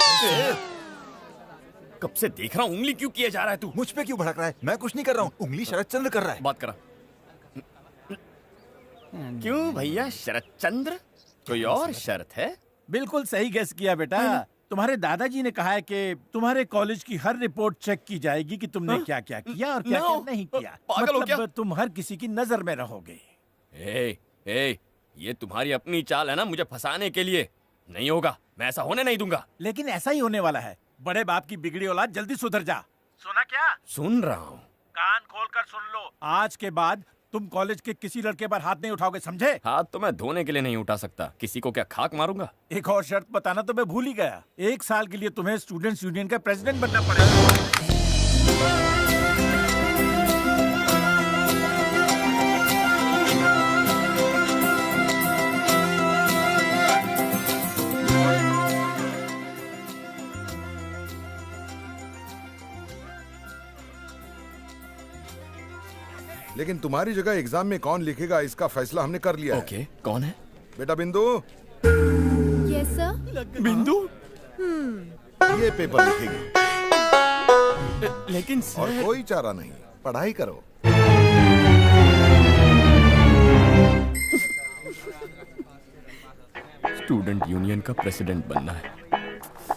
कब से देख रहा हूँ, उंगली क्यों किया जा रहा है तू? मुझ पे क्यों भड़क रहा है? मैं कुछ नहीं कर रहा हूँ, उंगली शरद चंद्र कर रहा है। बात करा। क्यों भैया, शरद चंद्र? कोई और शर्त है? बिल्कुल सही गेस किया बेटा। तुम्हारे दादाजी ने कहा है कि तुम्हारे कॉलेज की हर रिपोर्ट चेक की जाएगी कि तुमने क्या क्या किया और क्या क्या नहीं किया। पागल हो क्या? तुम हर किसी की नजर में रहोगे। ये तुम्हारी अपनी चाल है ना, मुझे फंसाने के लिए। नहीं होगा, मैं ऐसा होने नहीं दूंगा। लेकिन ऐसा ही होने वाला है। बड़े बाप की बिगड़ी औलाद, जल्दी सुधर जा। सुना क्या? सुन रहा हूँ। कान खोलकर सुन लो। आज के बाद तुम कॉलेज के किसी लड़के पर हाथ नहीं उठाओगे, समझे? हाथ तो मैं धोने के लिए नहीं उठा सकता। किसी को क्या खाक मारूंगा? एक और शर्त बताना तो मैं भूल ही गया। 1 साल के लिए तुम्हें स्टूडेंट्स यूनियन का प्रेसिडेंट बनना पड़ेगा। लेकिन तुम्हारी जगह एग्जाम में कौन लिखेगा इसका फैसला हमने कर लिया है। ओके, कौन है? बेटा बिंदु। Yes sir. बिंदु? ये पेपर लिखेगी। लेकिन और कोई चारा नहीं, पढ़ाई करो। स्टूडेंट यूनियन का प्रेसिडेंट बनना है।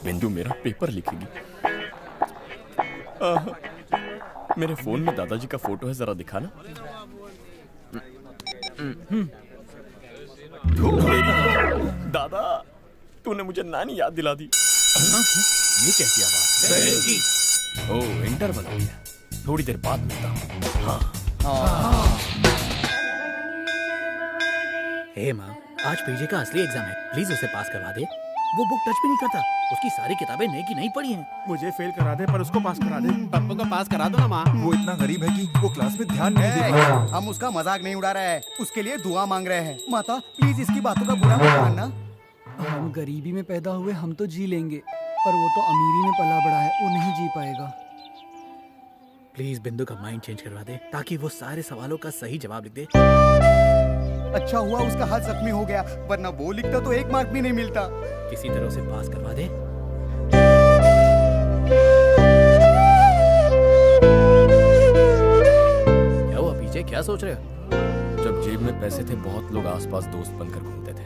बिंदु मेरा पेपर लिखेगी। मेरे फोन में दादाजी का फोटो है, जरा दिखाना। दादा, तूने मुझे नानी याद दिला दी। ये कैसी आवाज? ओह, इंटरवल हो गया। थोड़ी देर बाद मिलता हूँ। हे माँ, आज पीजे का असली एग्जाम है। प्लीज उसे पास करवा दे। वो बुक टच भी नहीं करता। उसकी सारी किताबें नई की नहीं पढ़ी हैं। मुझे फेल करा दे पर उसको पास करा दे। पप्पू को पास करा दो ना माँ। वो इतना गरीब है कि वो क्लास में ध्यान नहीं दे पाता। हम उसका मजाक नहीं उड़ा रहे हैं, उसके लिए दुआ मांग रहे हैं। माता प्लीज इसकी बातों का बुरा मत मानना। हम गरीबी में पैदा हुए, हम तो जी लेंगे, पर वो तो अमीरी में पला बड़ा है, वो नहीं जी पाएगा। प्लीज बिंदु का माइंड चेंज करवा दे ताकि वो सारे सवालों का सही जवाब लिख दे। अच्छा हुआ उसका हाथ जख्मी हो गया, वरना वो लिखता तो 1 मार्क भी नहीं मिलता। किसी तरह उसे पास करवा दे। क्या हुआ पीछे, क्या सोच रहे हो? जब जेब में पैसे थे, बहुत लोग आसपास दोस्त बनकर घूमते थे,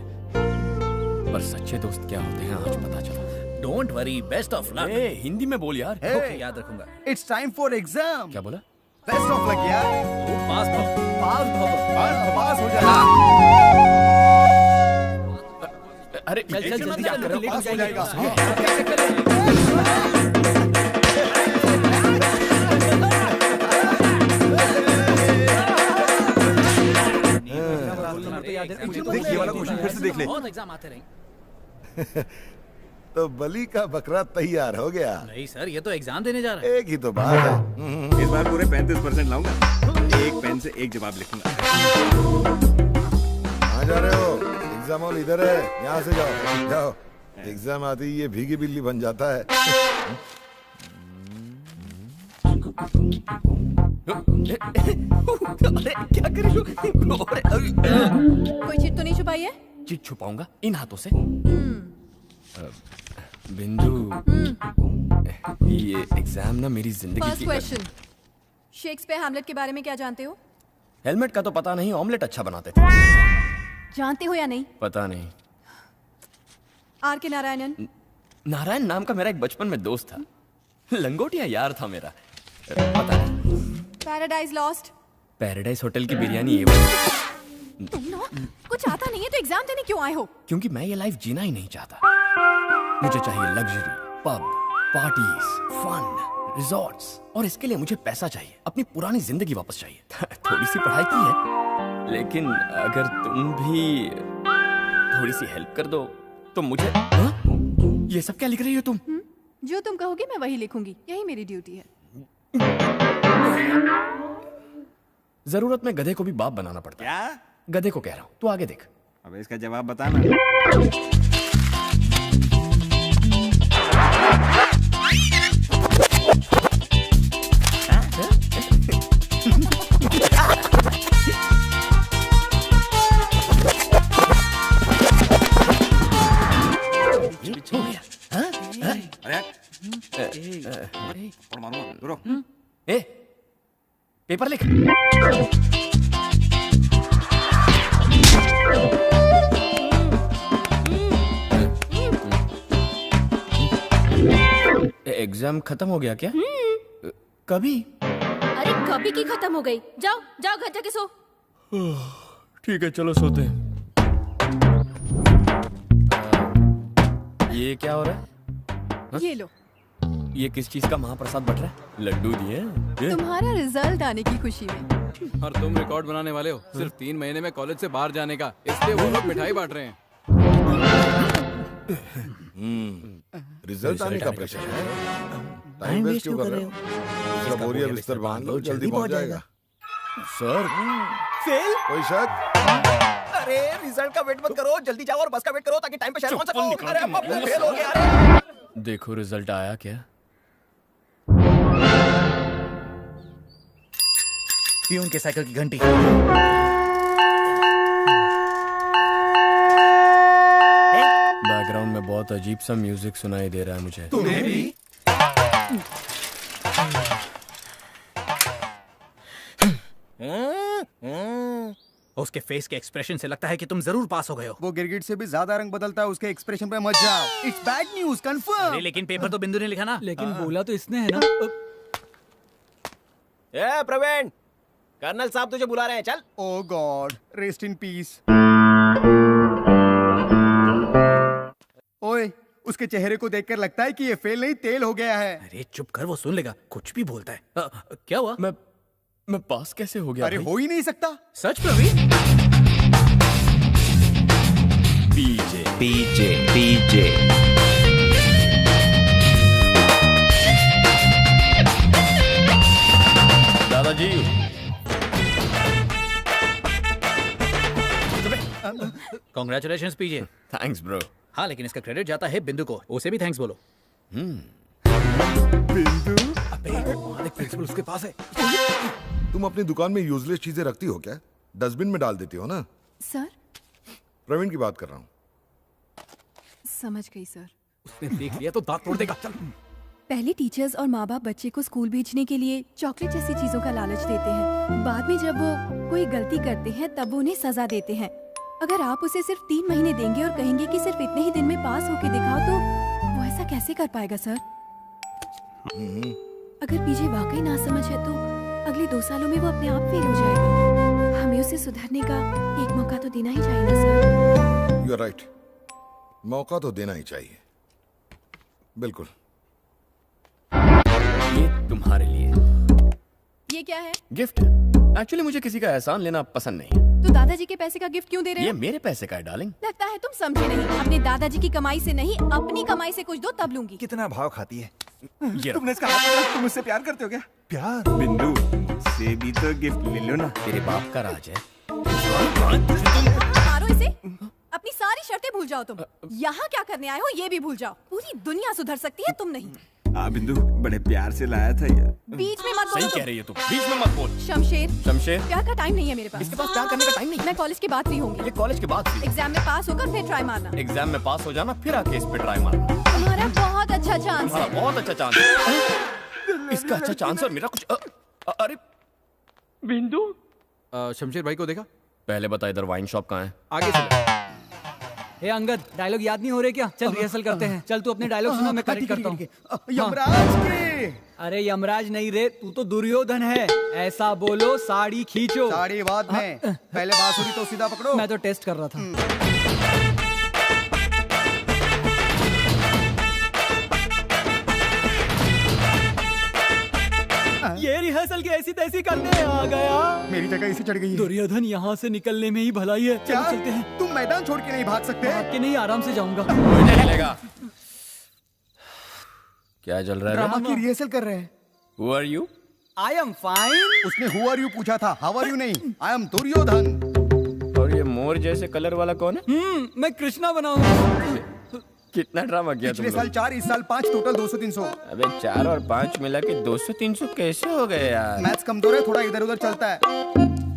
पर सच्चे दोस्त क्या होते हैं आज पता चला। Don't worry, best of luck. Hindi में बोल यार। ओके, याद रखूंगा। It's time for exam. क्या बोला? बेस्ट ऑफ लक यार। पास हो जाना। अरे चल चल जल्दी क्या कर रहे हो? पास हो जाएगा। देख ये वाला क्वेश्चन फिर से देख ले। बहुत एग्जाम आते रहे। तो बलि का बकरा तैयार हो गया। नहीं सर, ये तो एग्जाम देने जा रहा है। एक ही तो बात है। इस बार पूरे 35% लाऊंगा। एक पेन से एक जवाब लिखूंगा। कहाँ जा रहे हो? एग्जाम हॉल इधर है, यहाँ से जाओ जाओ। एग्जाम आती ही ये भीगी बिल्ली बन जाता है। अरे क्या कर रही हो? कोई चिट तो नहीं छुपाई है? चिट छुपाऊंगा इन हाथों से। बिंदु, ये एग्जाम ना मेरी जिंदगी फर्स्ट की। क्वेश्चन, शेक्सपियर हैमलेट के बारे में क्या जानते हो? हेलमेट का तो पता नहीं, ऑमलेट अच्छा बनाते थे। जानते हो या नहीं? पता नहीं। आर के नारायणन। नारायण नाम का मेरा एक बचपन में दोस्त था, लंगोटिया यार था मेरा। पता नहीं। Paradise lost. पैराडाइज होटल की बिरयानी तुम ना कुछ आता नहीं है तो एग्जाम देने क्यों आए हो? क्योंकि मैं ये लाइफ जीना ही नहीं चाहता। मुझे चाहिए luxury, pub, parties, fun, resorts, और इसके लिए मुझे पैसा चाहिए, अपनी पुरानी जिंदगी वापस चाहिए। थोड़ी सी पढ़ाई की है, लेकिन अगर तुम भी थोड़ी सी हेल्प कर दो तो मुझे। ये सब क्या लिख रही हो तुम? जो तुम कहोगे मैं वही लिखूंगी, यही मेरी ड्यूटी है। जरूरत में गधे को भी बाप बनाना पड़ता है। क्या? गधे को कह रहा हूँ, तू आगे देख। अब इसका जवाब बताना। ए, पेपर लिख। एग्जाम खत्म हो गया क्या? कभी? अरे कभी की खत्म हो गई। जाओ जाओ घर जाके सो। ठीक है चलो सोते हैं। ये क्या हो रहा है? ये लो। ये किस चीज का महाप्रसाद बट रहा है? लड्डू दिए? तुम्हारा रिजल्ट आने की खुशी में। और तुम रिकॉर्ड बनाने वाले हो सिर्फ 3 महीने में कॉलेज से बाहर जाने का, इसलिए वो लोग मिठाई बांट रहे हैं। रिजल्ट आने का प्रेशर है। टाइम वेस्ट क्यों कर रहे हो? दूसरा बोरिया बिस्तर बांध लो, जल्दी पहुंच जाएगा। Sir fail? कोई शक? अरे रिजल्ट का वेट मत करो, जल्दी जाओ और बस का वेट करो ताकि टाइम पे शहर पहुंच सको। अरे अब फेल हो गया। अरे देखो रिजल्ट आया क्या? पियून के साइकिल की घंटी। बैकग्राउंड में बहुत अजीब सा म्यूजिक सुनाई दे रहा है मुझे। तुम्हें भी? उसके फेस के एक्सप्रेशन से लगता है कि तुम जरूर पास हो गए हो। वो गिरगिट से भी ज्यादा रंग बदलता है, उसके एक्सप्रेशन पे मत जाओ। It's bad news confirm. लेकिन पेपर तो बिंदु ने लिखा ना। लेकिन बोला तो इसने है ना। ए प्रवीण, कर्नल साहब तुझे बुला रहे हैं, चल। ओह गॉड, रेस्ट इन पीस। ओए, उसके चेहरे को देखकर लगता है कि ये फेल नहीं तेल हो गया है। अरे चुप कर, वो सुन लेगा, कुछ भी बोलता है। क्या हुआ? मैं पास कैसे हो गया? अरे हो ही नहीं सकता। सच प्रवीण? पीजे पीजे पीजे दादाजी। Congratulations PJ. Thanks bro. हाँ लेकिन इसका क्रेडिट जाता है बिंदु को, उसे भी थैंक्स बोलो। बिंदु? अबे वहाँ प्रिंसिपल उसके पास है। तुम अपनी दुकान में यूजलेस चीजें रखती हो क्या? डस्टबिन में डाल देती हो ना? सर? प्रवीण की बात कर रहा हूँ। समझ गई सर। उसने देख लिया तो दांत तोड़ देगा। चल। पहले टीचर्स और माँ बाप बच्चे को स्कूल भेजने के लिए चॉकलेट जैसी चीजों का लालच देते हैं। बाद में जब वो कोई गलती करते हैं तब वो उन्हें सजा देते हैं। अगर आप उसे सिर्फ 3 महीने देंगे और कहेंगे कि सिर्फ इतने ही दिन में पास होके दिखाओ तो वो ऐसा कैसे कर पाएगा सर? अगर पीजे वाकई ना समझ है तो अगले 2 सालों में वो अपने आप फेल हो जाएगा। हमें उसे सुधरने का एक मौका तो देना ही चाहिए ना सर। You are right. मौका तो देना ही चाहिए। बिल्कुल। ये तुम्हारे लिए ये क्या है? गिफ्ट। एक्चुअली मुझे किसी का एहसान लेना पसंद नहीं। तो दादाजी के पैसे का गिफ्ट क्यों दे रहे ये हो? मेरे पैसे का है डार्लिंग। लगता है तुम समझे नहीं। अपने दादाजी की कमाई से नहीं, अपनी कमाई से कुछ दो तब लूंगी। कितना भाव खाती है? ये तुमने इसका हाथ पकड़ा, तुम मुझसे प्यार करते हो क्या? प्यार? बिंदु से भी तो गिफ्ट ले लो ना। तेरे बाप का राज है। मारो इसे। अपनी सारी शर्तें भूल जाओ तुम। यहाँ क्या करने आए हो ये भी भूल जाओ। पूरी दुनिया सुधर सकती है, तुम नहीं। बिंदु बड़े प्यार से लाया था यार। बीच में मत बोलो। सही कह रही है तुम, बीच में मत बोल। शमशेर, शमशेर, प्यार का टाइम नहीं है मेरे पास। इसके पास प्यार करने का टाइम नहीं। मैं कॉलेज के बाद फ्री होंगी। ये कॉलेज के बाद फ्री। एग्जाम में पास होकर फिर ट्राई मारना। एग्जाम में पास हो जाना फिर आके इस पे ट्राई मारना। तुम्हारा बहुत अच्छा चांस तुम्हारा है। बहुत अच्छा चांस है। इसका अच्छा चांस और मेरा कुछ अरे बिंदु शमशेर भाई को देखा? पहले बता इधर वाइन शॉप कहाँ है? आगे से। हे अंगद, डायलॉग याद नहीं हो रहे क्या? चल रिहर्सल करते हैं। चल तू अपने डायलॉग सुना, मैं करेक्ट करता हूँ। यमराज के। अरे यमराज नहीं रे, तू तो दुर्योधन है। ऐसा बोलो, साड़ी खींचो। साड़ी बाद में, पहले बांसुरी तो सीधा पकड़ो। मैं तो टेस्ट कर रहा था। ये रिहर्सल की ऐसी तैसी करने आ गया। मेरी जगह इसी चढ़ गई है। दुर्योधन यहाँ से निकलने में ही भलाई है। क्या? चलो चलते हैं। तुम मैदान छोड़ के नहीं भाग सकते? भाग के नहीं, आराम से जाऊंगा। नहीं चलेगा। क्या चल रहा है? ड्रामा की रिहर्सल कर रहे हैं। Who are you? I am fine। उसने who are you पूछा था, how are you नहीं। I am Duryodhan. और ये मोर जैसे कलर वाला कौन है? मैं कृष्णा बना हूँ। कितना ड्रामा किया तुम पिछले लोग? साल 4, इस साल 5, टोटल 200-300। अबे 4 और 5 मिला के 200-300 कैसे हो गए यार? मैथ्स कमजोर है, थोड़ा इधर उधर चलता है।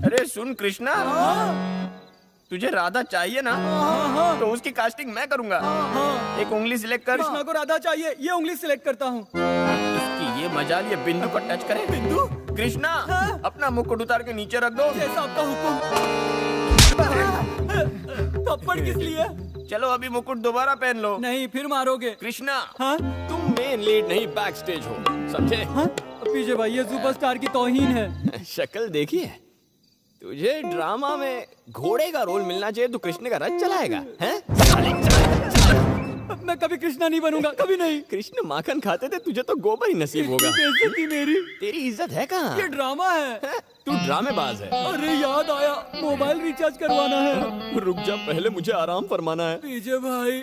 अरे सुन कृष्णा, तुझे राधा चाहिए ना? तो उसकी कास्टिंग मैं करूंगा। एक उंगली सिलेक्ट कर। कृष्णा को राधा चाहिए, ये उंगली सिलेक्ट करता हूँ। इसकी ये मजाल, ये बिंदु को टच करे। बिंदु? कृष्णा, अपना मुकुट उतार के नीचे रख दो। जैसा आपका हुक्म। थप्पड़ किस लिए? चलो अभी मुकुट दोबारा पहन लो। नहीं, फिर मारोगे। कृष्णा, तुम मेन लीड नहीं बैक स्टेज हो, समझे? पीछे भाई, ये सुपरस्टार की तौहीन है। शक्ल देखिए। तुझे ड्रामा में घोड़े का रोल मिलना चाहिए, तो कृष्ण का रथ चलाएगा, हैं? मैं कभी कृष्णा नहीं बनूंगा, कभी नहीं। कृष्ण माखन खाते थे, तुझे तो गोबर ही नसीब होगा। बेइज्जती मेरी। तेरी इज्जत है कहाँ? ये ड्रामा है। तू ड्रामेबाज है। अरे याद आया, मोबाइल रिचार्ज करवाना है। रुक जा, पहले मुझे आराम फरमाना है। पीछे भाई,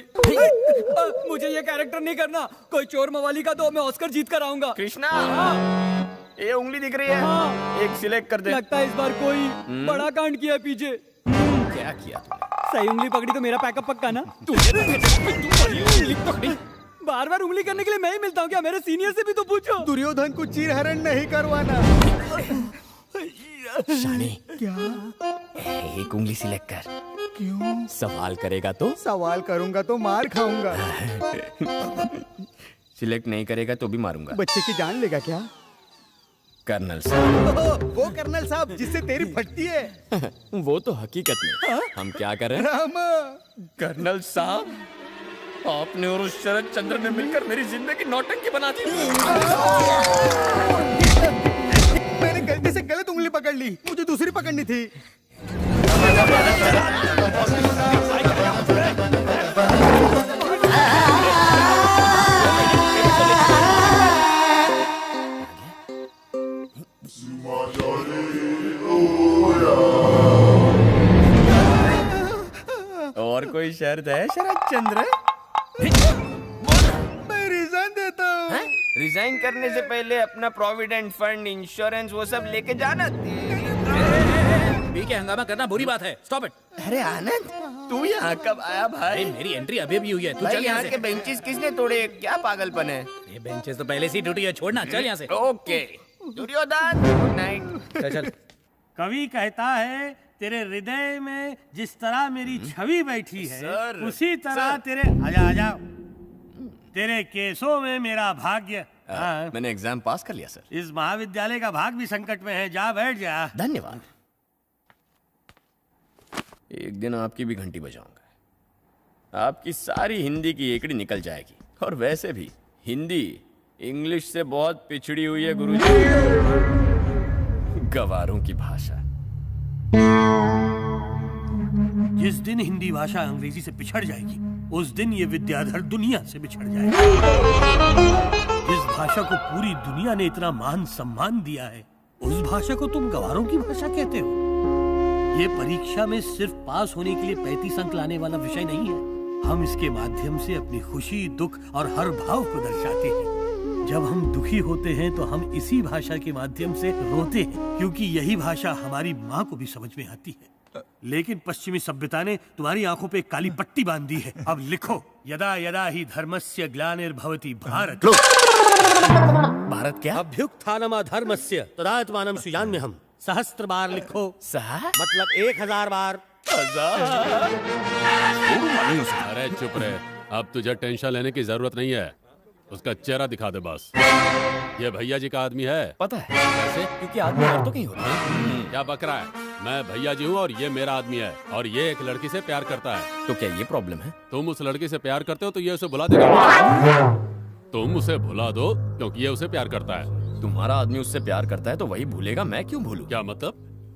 मुझे ये कैरेक्टर नहीं करना। कोई चोर मवाली का दो, मैं ऑस्कर जीत कर आऊंगा। कृष्णा, ये उंगली दिख रही है? एक सिलेक्ट कर दे। लगता है इस बार कोई बड़ा कांड किया पीछे। क्या किया तूने? सही उंगली पकड़ी तो मेरा पैकअप पक्का ना? उंगली पकड़ी? बार बार उंगली करने के लिए मैं ही मिलता हूँ क्या? मेरे सीनियर से भी तो पूछो। दुर्योधन को चीरहरण नहीं करवाना। शानी, क्या? एक उंगली सिलेक्ट कर। क्यों? सवाल करेगा तो? सवाल करूंगा तो मार खाऊंगा। सिलेक्ट नहीं करेगा तो भी मारूंगा। बच्चे की जान लेगा क्या? कर्नल साहब। वो कर्नल साहब जिससे तेरी फटती है। वो तो हकीकत में। हम क्या कर रहे हैं? ड्रामा। कर्नल साहब, आपने और उस शरद चंद्र ने मिलकर मेरी जिंदगी नौटंकी बना दी। मैंने गलती से गलत उंगली पकड़ ली, मुझे दूसरी पकड़नी थी। और कोई शर्त है शरद चंद्र? मैं रिजाइन देता हूँ। रिजाइन करने से पहले अपना प्रोविडेंट फंड, इंश्योरेंस वो सब लेके जाना। पी के हंगामा करना बुरी बात है। Stop it. अरे आनंद, तू यहाँ कब आया भाई? मेरी एंट्री अभी भी हुई है। तू भाई चल यहाँ यहाँ के बेंचेस किसने तोड़े? क्या पागलपन है? ये बेंचेस तो पहले से ही टूटी है। छोड़ना, चल यहाँ से। Okay Duryodhan, good night. चल। कवि कहता है, तेरे हृदय में जिस तरह मेरी छवि बैठी है, सर, उसी तरह तेरे आजा तेरे केसों में मेरा भाग्य। हाँ। मैंने एग्जाम पास कर लिया सर। इस महाविद्यालय का भाग भी संकट में है। जा बैठ जा। धन्यवाद। एक दिन आपकी भी घंटी बजाऊंगा। आपकी सारी हिंदी की एकड़ी निकल जाएगी। और वैसे भी हिंदी इंग्लिश से बहुत पिछड़ी हुई है गुरुजी। गवारों की भाषा। जिस दिन हिंदी भाषा अंग्रेजी से पिछड़ जाएगी, उस दिन ये विद्याधर दुनिया से बिछड़ जाएगा। जिस भाषा को पूरी दुनिया ने इतना मान सम्मान दिया है, उस भाषा को तुम गवारों की भाषा कहते हो। ये परीक्षा में सिर्फ पास होने के लिए 35 अंक लाने वाला विषय नहीं है। हम इसके माध्यम से अपनी खुशी, दुख और हर भाव को दर्शाते हैं। जब हम दुखी होते हैं तो हम इसी भाषा के माध्यम से रोते हैं, क्योंकि यही भाषा हमारी माँ को भी समझ में आती है। लेकिन पश्चिमी सभ्यता ने तुम्हारी आंखों पे एक काली पट्टी बांध दी है। अब लिखो, यदा यदा ही धर्मस्य ग्लानिर्भवति भारत। भारत क्या? अभ्युत्थानम धर्मस्य तदात्मानं सृजाम्यहम्। सहस्त्र बार लिखो। मतलब 1000 बार। अरे चुप रहे, अब तुझे टेंशन लेने की जरूरत नहीं है। उसका चेहरा दिखा दे बस। ये भैया जी का आदमी है। पता है कैसे? क्योंकि आदमी औरतों के ही होता है। क्या बक रहा है? मैं भैया जी हूँ और ये मेरा आदमी है, और ये एक लड़की से प्यार करता है। तो क्या ये प्रॉब्लम है? तुम उस लड़की से प्यार करते हो तो ये उसे भुला देगा। तुम उसे भुला दो क्योंकि ये उसे प्यार करता है। तुम्हारा आदमी उससे प्यार करता है तो वही भूलेगा, मैं क्यों भूलूं? क्या मतलब?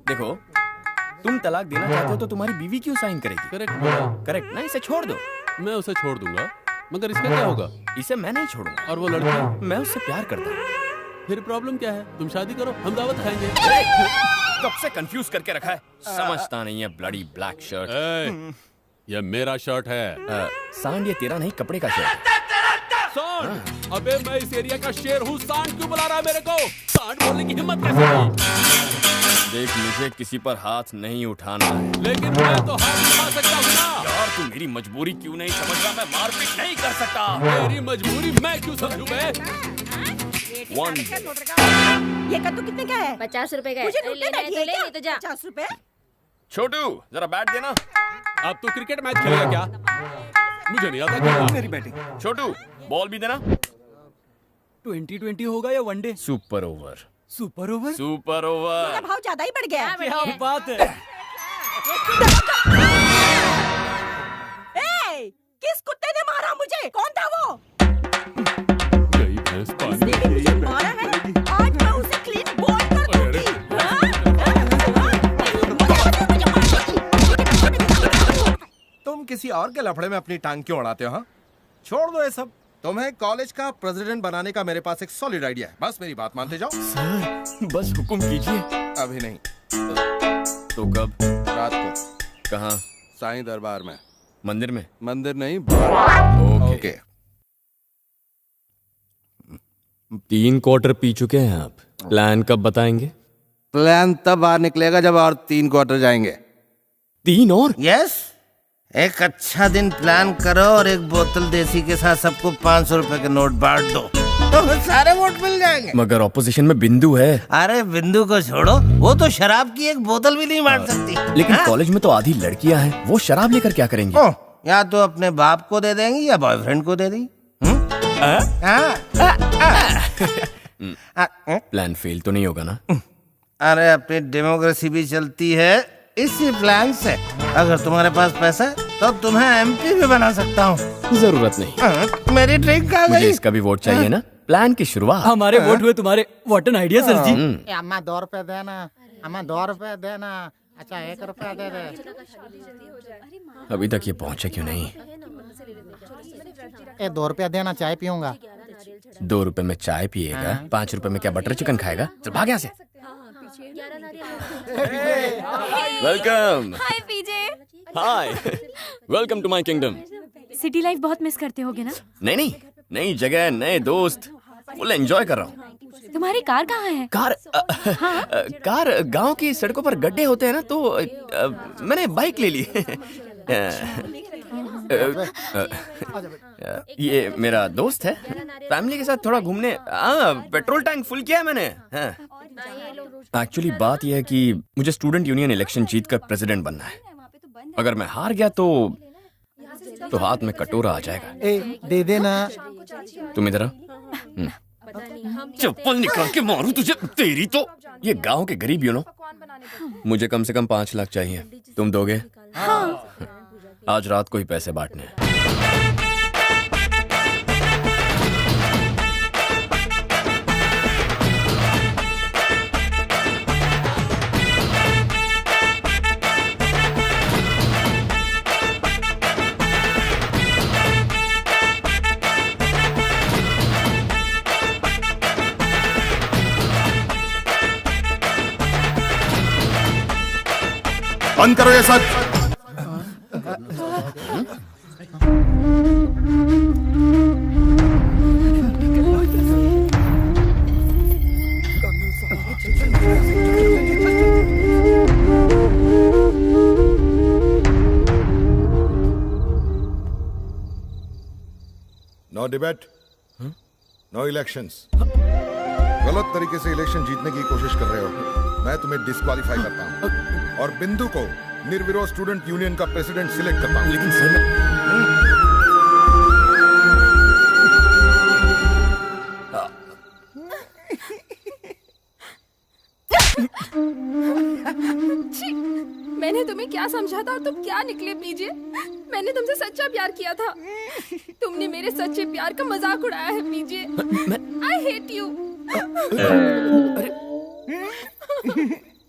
देखो, तुम तलाक देना चाहते हो तो तुम्हारी बीवी क्यों साइन करेगी? करेक्ट ना, इसे छोड़ दो। मैं उसे छोड़ दूंगा, मगर इसका क्या होगा? इसे मैं नहीं छोड़ूंगा। और वो लड़की? मैं उससे प्यार करता हूँ। फिर प्रॉब्लम क्या है? तुम शादी करो, हम दावत खाएंगे। कब से कंफ्यूज करके रखा है, समझता नहीं है। Bloody black shirt. ये मेरा शर्ट है। सांड ये तेरा नहीं, कपड़े का शर्ट। सांड? अबे मैं इस एरिया का शेर हूँ, सांड क्यों बुला रहा है मेरे को? सांड बोलने की हिम्मत कैसे हुई? देख, मुझे किसी पर हाथ नहीं उठाना है। लेकिन मैं तो हाथ उठा सकता हूँ ना। यार तू मेरी मजबूरी क्यों नहीं समझ रहा? मैं मारपीट नहीं कर सकता। मेरी मजबूरी मैं क्यों समझूं बे? ये कद्दू कितने का है? 50 रुपए का है। मुझे लेना है तो ले, नहीं तो जा। 50 रुपए? छोटू जरा बैट देना। अब तू क्रिकेट मैच खेलेगा क्या? मुझे नहीं आता खेलना। मेरी बैटिंग। छोटू बॉल भी देना। 2020 होगा या one day? Super over. Super over? Super over. मेरा भाव ज्यादा ही बढ़ गया। क्या बात है? किस कुत्ते ने मारा मुझे? कौन था वो? गई भैंस पानी। मुझे मारा है, आज मैं उसे क्लीन बॉल कर दूंगी। तुम किसी और के लफड़े में अपनी टांग क्यों अड़ाते हो? हाँ, छोड़ दो ये सब। तुम्हें कॉलेज का प्रेसिडेंट बनाने का मेरे पास एक सॉलिड आइडिया है। बस मेरी बात मानते जाओ। सर बस हुक्म कीजिए। अभी नहीं। तो कब? रात को। कहाँ? साईं दरबार में। मंदिर में? मंदिर नहीं, बार। ओके। 3 क्वार्टर पी चुके हैं आप। प्लान कब बताएंगे? प्लान तब बाहर निकलेगा जब और 3 क्वार्टर जाएंगे। 3 और? यस। एक अच्छा दिन प्लान करो और एक बोतल देसी के साथ सबको 500 रुपए के नोट बांट दो, तो फिर सारे वोट मिल जाएंगे। मगर ऑपोजिशन में बिंदु है। अरे बिंदु को छोड़ो, वो तो शराब की एक बोतल भी नहीं बांट सकती। लेकिन कॉलेज में तो आधी लड़कियां हैं, वो शराब लेकर क्या करेंगी? या तो अपने बाप को दे देंगी या बॉयफ्रेंड को दे देंगी। प्लान फेल तो नहीं होगा ना? अरे अपनी डेमोक्रेसी भी चलती है इसी प्लान से। अगर तुम्हारे पास पैसा है तो तुम्हें एमपी भी बना सकता हूँ। जरूरत नहीं। मेरी ड्रिंक आ गई। मुझे इसका भी वोट चाहिए ना। प्लान की शुरुआत। हमारे वोट हुए तुम्हारे। व्हाट एन आइडिया सर जी। अम्मा 2 रुपए देना, अम्मा 2 रुपए देना। अच्छा 1 रुपया दे दे। अभी तक ये पहुंचे क्यों नहीं? 2 रुपया देना, चाय पीऊंगा। 2 रुपए में चाय पिएगा? 5 रुपए में क्या बटर चिकन खाएगा? चल भाग यहाँ से। Welcome. Hi PJ. Hi, welcome to my kingdom. City life बहुत मिस करते होगे ना? नहीं, नई जगह, नए दोस्त, फुल एंजॉय कर रहा हूँ। तुम्हारी कार कहाँ है? कार गांव की सड़कों पर गड्ढे होते हैं ना, तो मैंने बाइक ले ली। ये मेरा दोस्त है, फैमिली के साथ थोड़ा घूमने। पेट्रोल टैंक फुल किया है मैंने। एक्चुअली बात यह है कि मुझे स्टूडेंट यूनियन इलेक्शन जीतकर प्रेसिडेंट बनना है। अगर मैं हार गया तो हाथ में कटोरा आ जाएगा। दे देना। तुम इधर आ। चप्पल निकाल के मारूं तुझे। तेरी तो। ये गांव के गरीब यू नो। मुझे कम से कम 5 लाख चाहिए। तुम दोगे? हाँ। आज रात को ही पैसे बांटने हैं। बंद करो ये सब। No debate, no elections. गलत तरीके से इलेक्शन जीतने की कोशिश कर रहे हो, मैं तुम्हें डिस्क्वालीफाई करता हूं और बिंदु को निर्विरोध स्टूडेंट यूनियन का प्रेसिडेंट सिलेक्ट करता हूं। लेकिन सर मैंने तुम्हें क्या समझा था और तुम क्या निकले पीजे। मैंने तुमसे सच्चा प्यार किया था, तुमने मेरे सच्चे प्यार का मजाक उड़ाया है पीजे। I hate you. अरे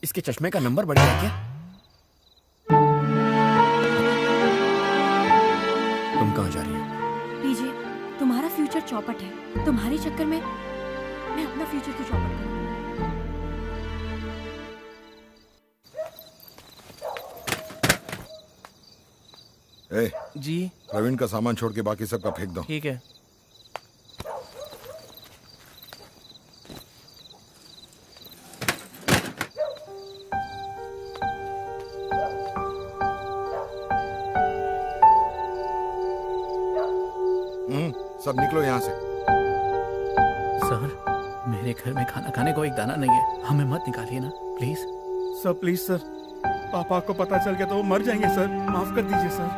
इसके चश्मे का नंबर बढ़ गया क्या? तुम कहाँ जा रही हो? पीजे, तुम्हारा फ्यूचर चौपट है, तुम्हारे चक्कर में मैं अपना फ्यूचर क्यों चौपट करूं? ए, जी प्रवीण का सामान छोड़ के बाकी सबका फेंक दो। ठीक है। सब निकलो यहाँ से। सर, मेरे घर में खाना खाने को एक दाना नहीं है, हमें मत निकालिए ना प्लीज। सर प्लीज सर, पापा को पता चल गया तो वो मर जाएंगे सर, माफ कर दीजिए सर।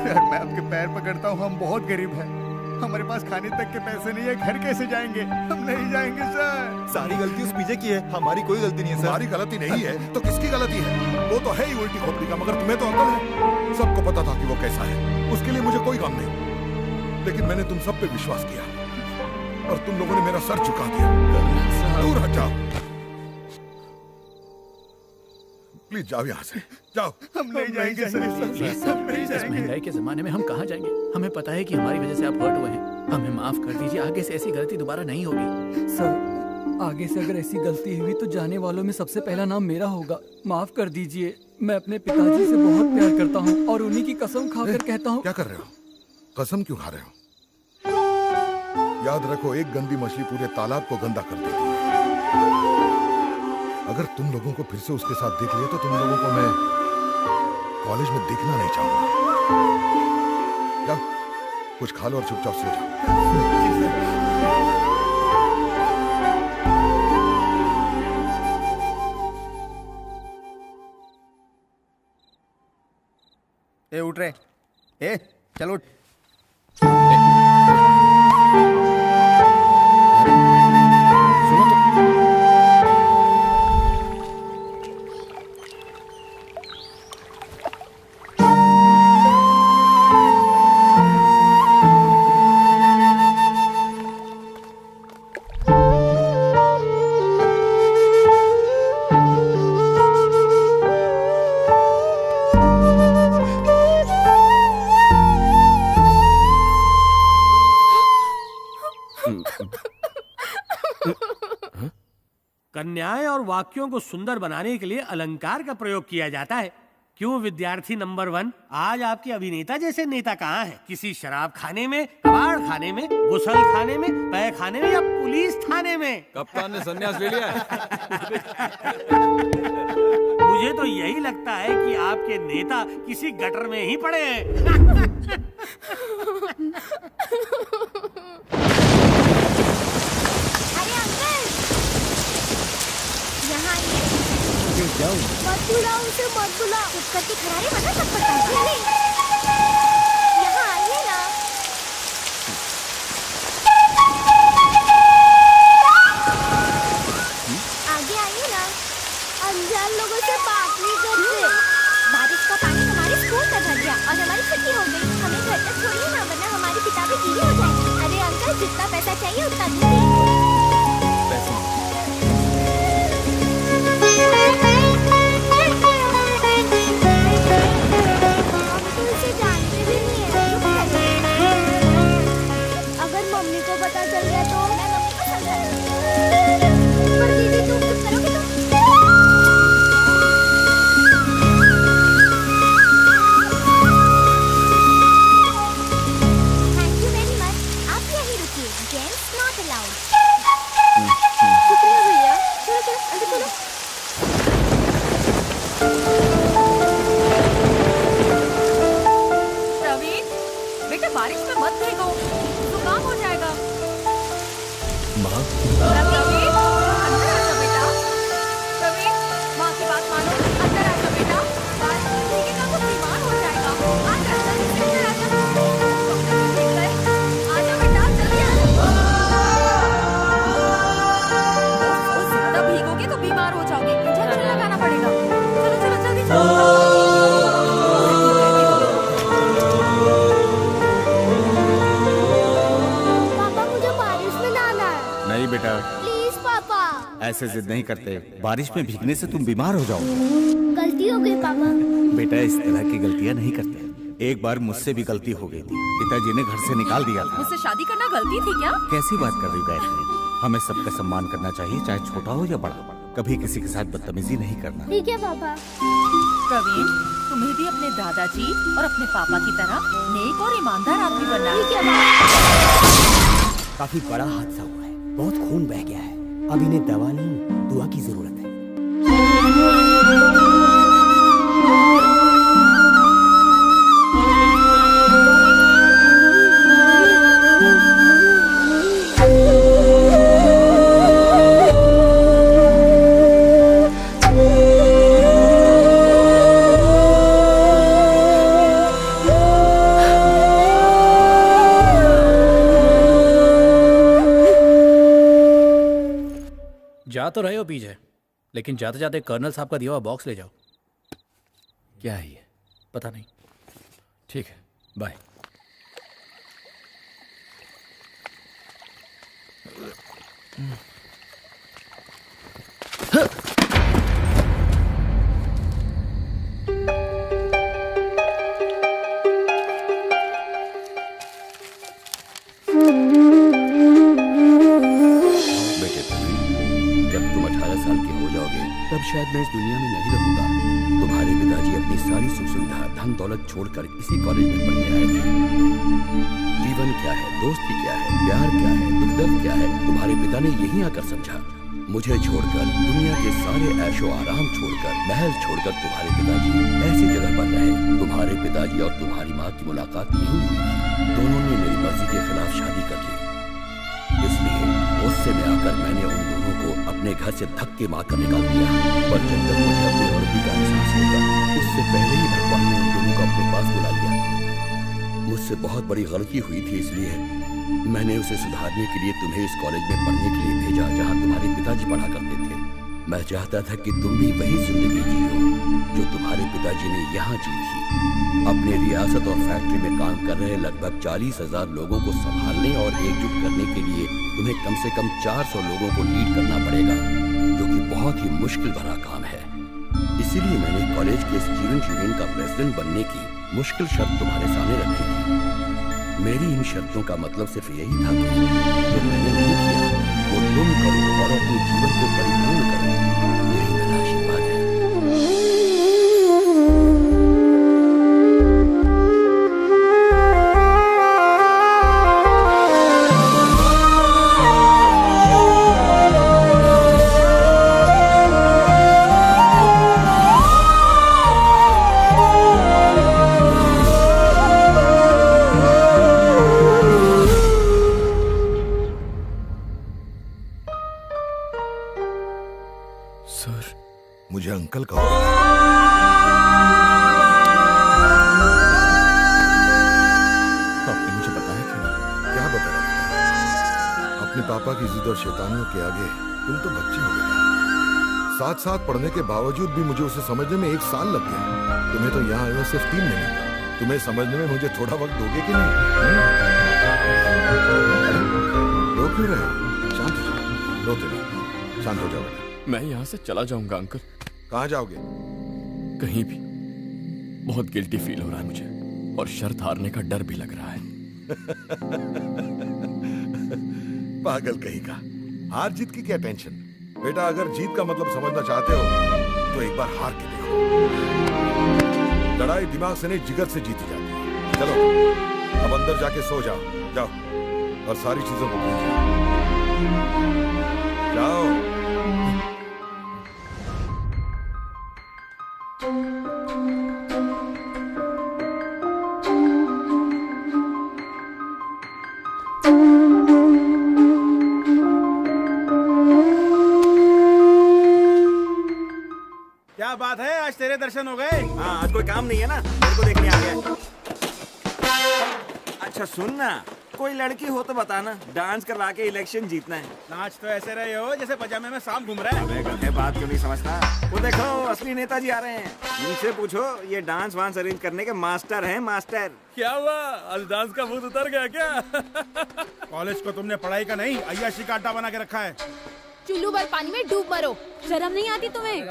सर मैं आपके पैर पकड़ता हूँ, हम बहुत गरीब हैं, हमारे पास खाने तक के पैसे नहीं है, घर कैसे जाएंगे? हम नहीं जाएंगे सर। सारी गलती उस पीजे की है, हमारी कोई गलती नहीं है सर। हमारी गलती नहीं है तो किसकी गलती है? वो तो है ही उल्टी खोपड़ी का, मगर तुम्हें तो अकल है। सबको पता था कि वो कैसा है, उसके लिए मुझे कोई गम नहीं, लेकिन मैंने तुम सब पे विश्वास किया और तुम लोगों ने मेरा सर झुका दिया। दूर हट जाओ, प्लीज जाओ यहाँ से, जाओ। हम नहीं जाएंगे सर, हम नहीं इस जाएंगे। महंगाई के जमाने में हम कहाँ जाएंगे? हमें पता है कि हमारी वजह से आप हर्ट हुए हैं, हमें माफ कर दीजिए, आगे से ऐसी गलती दोबारा नहीं होगी। सर, आगे से अगर ऐसी गलती हुई तो जाने वालों में सबसे पहला नाम मेरा होगा। माफ कर दीजिए, मैं अपने पिताजी से बहुत प्यार करता हूँ और उन्हीं की कसम खाकर कहता हूँ। क्या कर रहे हो? कसम क्यों खा रहे हो? याद रखो, एक गंदी मछली पूरे तालाब को गंदा कर देती है। अगर तुम लोगों को फिर से उसके साथ देख लिया तो तुम लोगों को मैं कॉलेज में देखना नहीं चाहूंगा। जाओ, कुछ खा लो और चुपचाप सो जाओ। ए उठ रहे, ए चलो उठ। सुनो तो, कन्याएं और वाक्यों को सुंदर बनाने के लिए अलंकार का प्रयोग किया जाता है। क्यों विद्यार्थी नंबर 1, आज आपके अभिनेता जैसे नेता कहाँ हैं? किसी शराब खाने में, कबाड़ खाने में, गुसल खाने में, पै खाने में या पुलिस थाने में? कप्तान ने संन्यास ले लिया है। मुझे तो यही लगता है कि आपके नेता किसी गटर में ही पड़े हैं। यहाँ आइए। मत बुलाओ उसे, मत बुलाओ, चुप करके खड़ा रहे वरना सब पता। यहाँ आइए ना। आगे आइए ना। अनजान लोगों से बात नहीं करते। बारिश का पानी हमारे स्कूल तक भर गया और हमारी छुट्टी हो गई। हमें घर तक छोड़िए ना, वरना हमारी किताबें गीली हो जाएंगी। अरे अंकल, जितना पैसा चाहिए उतना दीजिए। अगर मम्मी को पता चल गया तो मैं मम्मी को समझा दूंगी। पर दीदी तुम कुछ करोगे तो? भीगो, जुकाम हो जाएगा। माँ रवि, अंदर आजा बेटा। रवि, माँ की बात मानो, अंदर आजा बेटा। बात भीगेगा तो बीमार हो जाएगा। आजा, जल्दी से अंदर आजा। भीग गए। आजा बेटा, जल्दी आजा। ज्यादा भीगोगे तो बीमार हो जाओगे। इंजेक्शन लगाना पड़ेगा। चलो चलो जल्दी चलो। पापा मुझे बारिश में नहाना है। नहीं बेटा, प्लीज पापा। ऐसे जिद नहीं करते। बारिश में भीगने से तुम बीमार हो जाओगे। गलती हो गई पापा। बेटा, इस तरह की गलतियां नहीं करते। एक बार मुझसे भी गलती हो गई थी। पिताजी ने घर से निकाल दिया था। मुझसे शादी करना गलती थी क्या? कैसी बात कर रही हो गायत्री? हमें सबका सम्मान करना चाहिए, चाहे छोटा हो या बड़ा। कभी किसी के साथ बदतमीजी नहीं करना। ठीक है पापा। प्रवीण, तुम्हें भी अपने दादाजी और अपने पापा की तरह नेक और ईमानदार आदमी बनना है। ठीक है। काफी बड़ा हादसा हुआ है, बहुत खून बह गया है। अब इन्हें दवा नहीं, दुआ की जरूरत है। जा तो रहे हो पीछे, लेकिन जाते जाते कर्नल साहब का दिया हुआ बॉक्स ले जाओ। क्या है ये? पता नहीं। ठीक है, बाय। तब शायद मैं इस दुनिया में नहीं रहूंगा। तुम्हारे पिताजी अपनी सारी सुख सुविधा, धन दौलत छोड़कर इसी कॉलेज में पढ़ने आए थे। जीवन क्या है, दोस्ती क्या है, प्यार क्या है, दुख दर्द क्या है, तुम्हारे पिता ने यहीं आकर समझा। मुझे छोड़कर, दुनिया के सारे ऐशो आराम छोड़कर, महल छोड़कर तुम्हारे पिताजी ऐसी जगह पर रहे। तुम्हारे पिताजी और तुम्हारी माँ की मुलाकात यहीं हुई थी। दोनों ने मेरी मर्जी के खिलाफ शादी कर ली। इसलिए गुस्से में आकर मैंने उन दोनों को अपने घर से धक्के मारकर निकाल दिया। पर जब तक मुझे अपनी गलती का एहसास होगा, उससे पहले ही भगवान ने उन दोनों को अपने पास बुला लिया। मुझसे बहुत बड़ी गलती हुई थी, इसलिए मैंने उसे सुधारने के लिए तुम्हें इस कॉलेज में पढ़ने के लिए भेजा, जहाँ तुम्हारे पिताजी पढ़ा करते थे। मैं चाहता था कि तुम भी वही जिंदगी जियो जो तुम्हारे पिताजी ने यहाँ जी थी। अपने रियासत और फैक्ट्री में काम कर रहे लगभग 40,000 लोगों को संभालने और एकजुट करने के लिए तुम्हें कम से कम 400 लोगों को लीड करना पड़ेगा, जो कि बहुत ही मुश्किल भरा काम है। इसीलिए मैंने कॉलेज के स्टूडेंट यूनियन का प्रेसिडेंट बनने की मुश्किल शर्त तुम्हारे सामने रखी थी। मेरी इन शर्तों का मतलब सिर्फ यही था कि जो मैंने नहीं किया वो तुम करो और अपने जीवन को परिपूर्ण करो। यही मेरा आशीर्वाद है। मुझे अंकल कहो। आपने मुझे बताया क्यों? क्या बताया? अपने पापा की जिद और शैतानियों के आगे तुम तो बच्चे हो गए। साथ साथ पढ़ने के बावजूद भी मुझे उसे समझने में 1 साल लग गया। तुम्हें तो यहाँ आए सिर्फ 3 महीने। तुम्हें समझने में मुझे थोड़ा वक्त दोगे कि नहीं? रो क्यों रहे हो? शांत हो जाओ। रोते नहीं, शांत हो जाओ। मैं यहाँ से चला जाऊंगा अंकल। कहाँ जाओगे? कहीं भी। बहुत गिल्टी फील हो रहा है मुझे और शर्त हारने का डर भी लग रहा है। पागल कहीं का। हार जीत की क्या टेंशन? बेटा, अगर जीत का मतलब समझना चाहते हो तो एक बार हार के देखो। लड़ाई दिमाग से नहीं, जिगर से जीती जाती है। चलो अब अंदर जाके सो जाओ। जाओ और सारी चीजों को भूल जाओ। जाओ। बात है, आज तेरे दर्शन हो गए। हाँ, आज कोई काम नहीं है ना, मेरे को देखने आ गया। अच्छा सुन ना, कोई लड़की हो तो बताना, डांस करवा के इलेक्शन जीतना है। नाच तो ऐसे रहे हो जैसे पजामे में सांप घूम रहा है। अबे गधे, बात क्यों नहीं समझता? वो देखो असली नेताजी आ रहे हैं, इनसे पूछो, ये डांस वांस अरेंज करने के मास्टर हैं, मास्टर। क्या हुआ, आज डांस का भूत उतर गया क्या? कॉलेज को तुमने पढ़ाई का नहीं, अय्याशी का अड्डा बना के रखा है। चुल्लू भर पानी में डूब मरो, शर्म नहीं आती तुम्हें?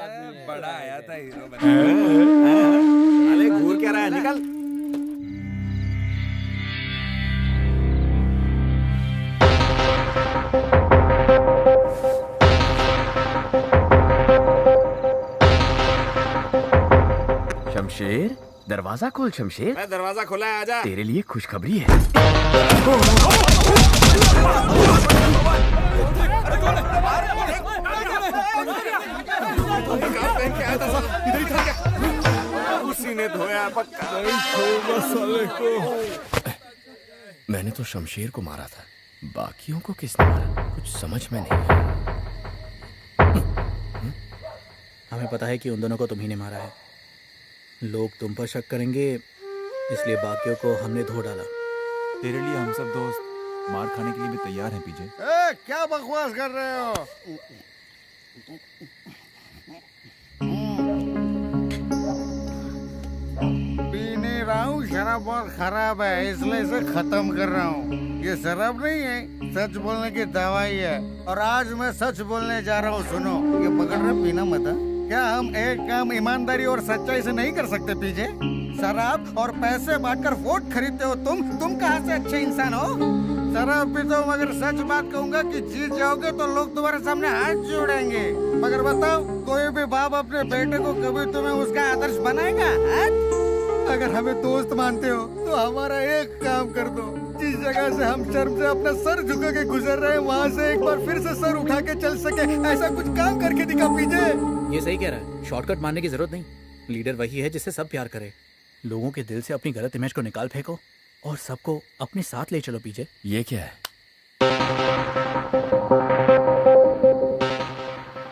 बड़ा आया था हीरो बना। अरे घूर क्या रहा है, निकल। शमशेर, दरवाजा खोल शमशेर। मैं दरवाजा खोला है, आजा। तेरे लिए खुशखबरी है। उसी ने धोया पक्का। मैंने तो शमशेर को मारा था, बाकियों को किसने मारा कुछ समझ में नहीं आया। हमें पता है कि उन दोनों को तुम ही ने मारा है। लोग तुम पर शक करेंगे, इसलिए बाकियों को हमने धो डाला। तेरे लिए हम सब दोस्त मार खाने के लिए भी तैयार हैं पीजे। क्या बकवास कर रहे हो? पी नहीं रहा हूँ, शराब बहुत खराब है इसलिए इसे खत्म कर रहा हूँ। ये शराब नहीं है, सच बोलने की दवाई है। और आज मैं सच बोलने जा रहा हूँ, सुनो। ये पकड़ रहे, पीना मत। क्या हम एक काम ईमानदारी और सच्चाई से नहीं कर सकते पीजे? शराब और पैसे बांटकर वोट खरीदते हो तुम कहाँ से अच्छे इंसान हो? शराब पीते हो, मगर सच बात कहूँगा कि जीत जाओगे तो लोग तुम्हारे सामने हाथ जोड़ेंगे। मगर बताओ, कोई भी बाप अपने बेटे को कभी तुम्हें उसका आदर्श बनाएगा? अगर हमें दोस्त मानते हो तो हमारा एक काम कर दो। जिस जगह से हम शर्म से अपना सर झुका के गुजर रहे हैं, वहाँ से एक बार फिर से सर उठा के चल सके, ऐसा कुछ काम करके दिखा पीजे। ये सही कह रहा है, शॉर्टकट मारने की जरूरत नहीं। लीडर वही है जिससे सब प्यार करे। लोगों के दिल से अपनी गलत इमेज को निकाल फेंको और सबको अपने साथ ले चलो पीजे। ये क्या है?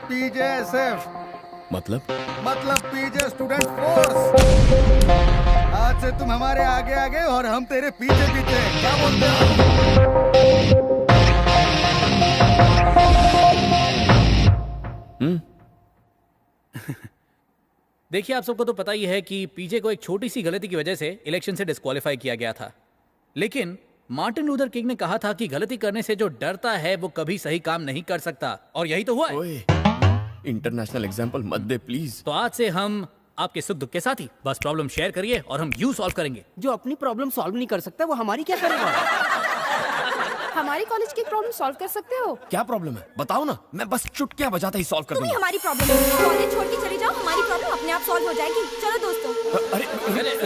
पीजेएसएफ मतलब पीजे स्टूडेंट फोर्स। आज से तुम हमारे आगे आगे और हम तेरे पीछे पीछे। क्या बोलते हो? देखिए, आप सबको तो पता ही है कि पीजे को एक छोटी सी गलती की वजह से इलेक्शन से डिस्क्वालीफाई किया गया था। लेकिन मार्टिन लूथर किंग ने कहा था कि गलती करने से जो डरता है वो कभी सही काम नहीं कर सकता, और यही तो हुआ है। इंटरनेशनल एग्जाम्पल मत दे प्लीज। तो आज से हम आपके सुख दुख के साथी, बस प्रॉब्लम शेयर करिए और हम यूं सॉल्व करेंगे। जो अपनी प्रॉब्लम सॉल्व नहीं कर सकता वो हमारी क्या करेगा? हमारी कॉलेज की प्रॉब्लम सॉल्व कर सकते हो? क्या प्रॉब्लम है बताओ ना, मैं बस चुटकियां बजाता ही सॉल्व कर दूंगा। हमारी प्रॉब्लम है, कॉलेज छोड़ के चली जाओ, हमारी प्रॉब्लम अपने आप सॉल्व हो जाएगी। चलो दोस्तों। अरे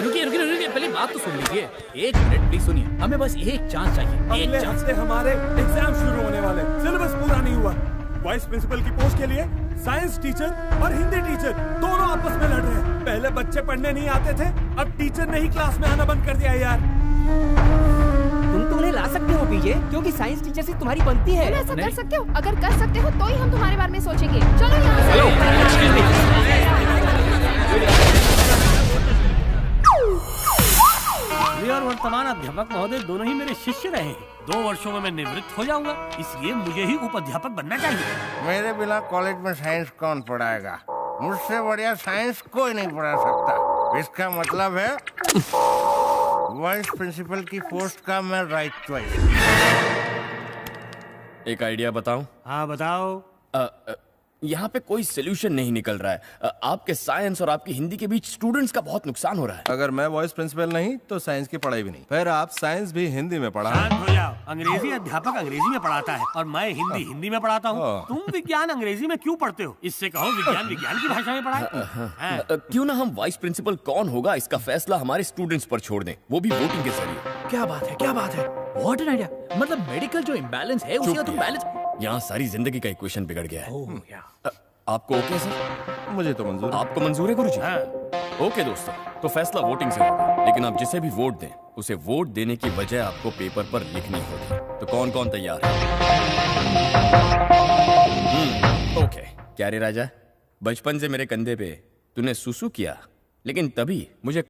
रुकिए, पहले बात तो सुन लीजिए। एक मिनट प्लीज सुनिए, हमें बस एक चांस चाहिए। एक चांस से हमारे एग्जाम शुरू होने वाले, सिलेबस पूरा नहीं हुआ। वाइस प्रिंसिपल की पोस्ट के लिए साइंस टीचर और हिंदी टीचर दोनों आपस में लड़ रहे हैं। पहले बच्चे पढ़ने नहीं आते थे, अब टीचर ने ही क्लास में आना बंद कर दिया यार। तुम तो उन्हें ला सकते हो पीजे, क्योंकि साइंस टीचर से तुम्हारी बनती है। तुम ऐसा कर सकते हो? अगर कर सकते हो तो ही हम तुम्हारे बारे में सोचेंगे। चलो यहाँ से। और वर्तमान अध्यापक महोदय दोनों ही मेरे शिष्य रहे हैं। 2 वर्षों में मैं निवृत्त हो जाऊंगा, इसलिए मुझे ही उप अध्यापक बनना चाहिए। मेरे बिना कॉलेज में साइंस कौन पढ़ाएगा? मुझसे बढ़िया साइंस कोई नहीं पढ़ा सकता। इसका मतलब है वाइस प्रिंसिपल की पोस्ट का मैं राइट चॉइस। एक आइडिया बताऊं? हाँ बताओ। यहाँ पे कोई सोल्यूशन नहीं निकल रहा है। आपके साइंस और आपकी हिंदी के बीच स्टूडेंट्स का बहुत नुकसान हो रहा है। अगर मैं वाइस प्रिंसिपल नहीं तो साइंस की पढ़ाई भी नहीं। फिर आप साइंस भी हिंदी में पढ़ा। शांत हो जाओ। अंग्रेजी अध्यापक अंग्रेजी में पढ़ाता है और मैं हिंदी में पढ़ाता हूँ। तुम विज्ञान अंग्रेजी में क्यों पढ़ते हो? इससे कहो विज्ञान की भाषा में पढ़ाए। क्यों ना हम वाइस प्रिंसिपल कौन होगा इसका फैसला हमारे स्टूडेंट्स पर छोड़ दें, वो भी वोटिंग के जरिए। क्या बात है, व्हाट एन आइडिया। मतलब मेडिकल जो इम्बैलेंस है उसका तुम बैलेंस। यहाँ सारी जिंदगी का इक्वेशन बिगड़ गया है। आपको ओके सर? मुझे तो मंजूर। आपको मंजूर है गुरुजी? ओके दोस्तों, तो फैसला वोटिंग से होगा, लेकिन आप जिसे भी वोट दें उसे वोट देने की वजह आपको पेपर पर लिखनी होगी। तो कौन कौन तैयार है? ओके। क्या रे राजा, बचपन से मेरे कंधे पे तूने सुसु किया, लेकिन तभी मुझे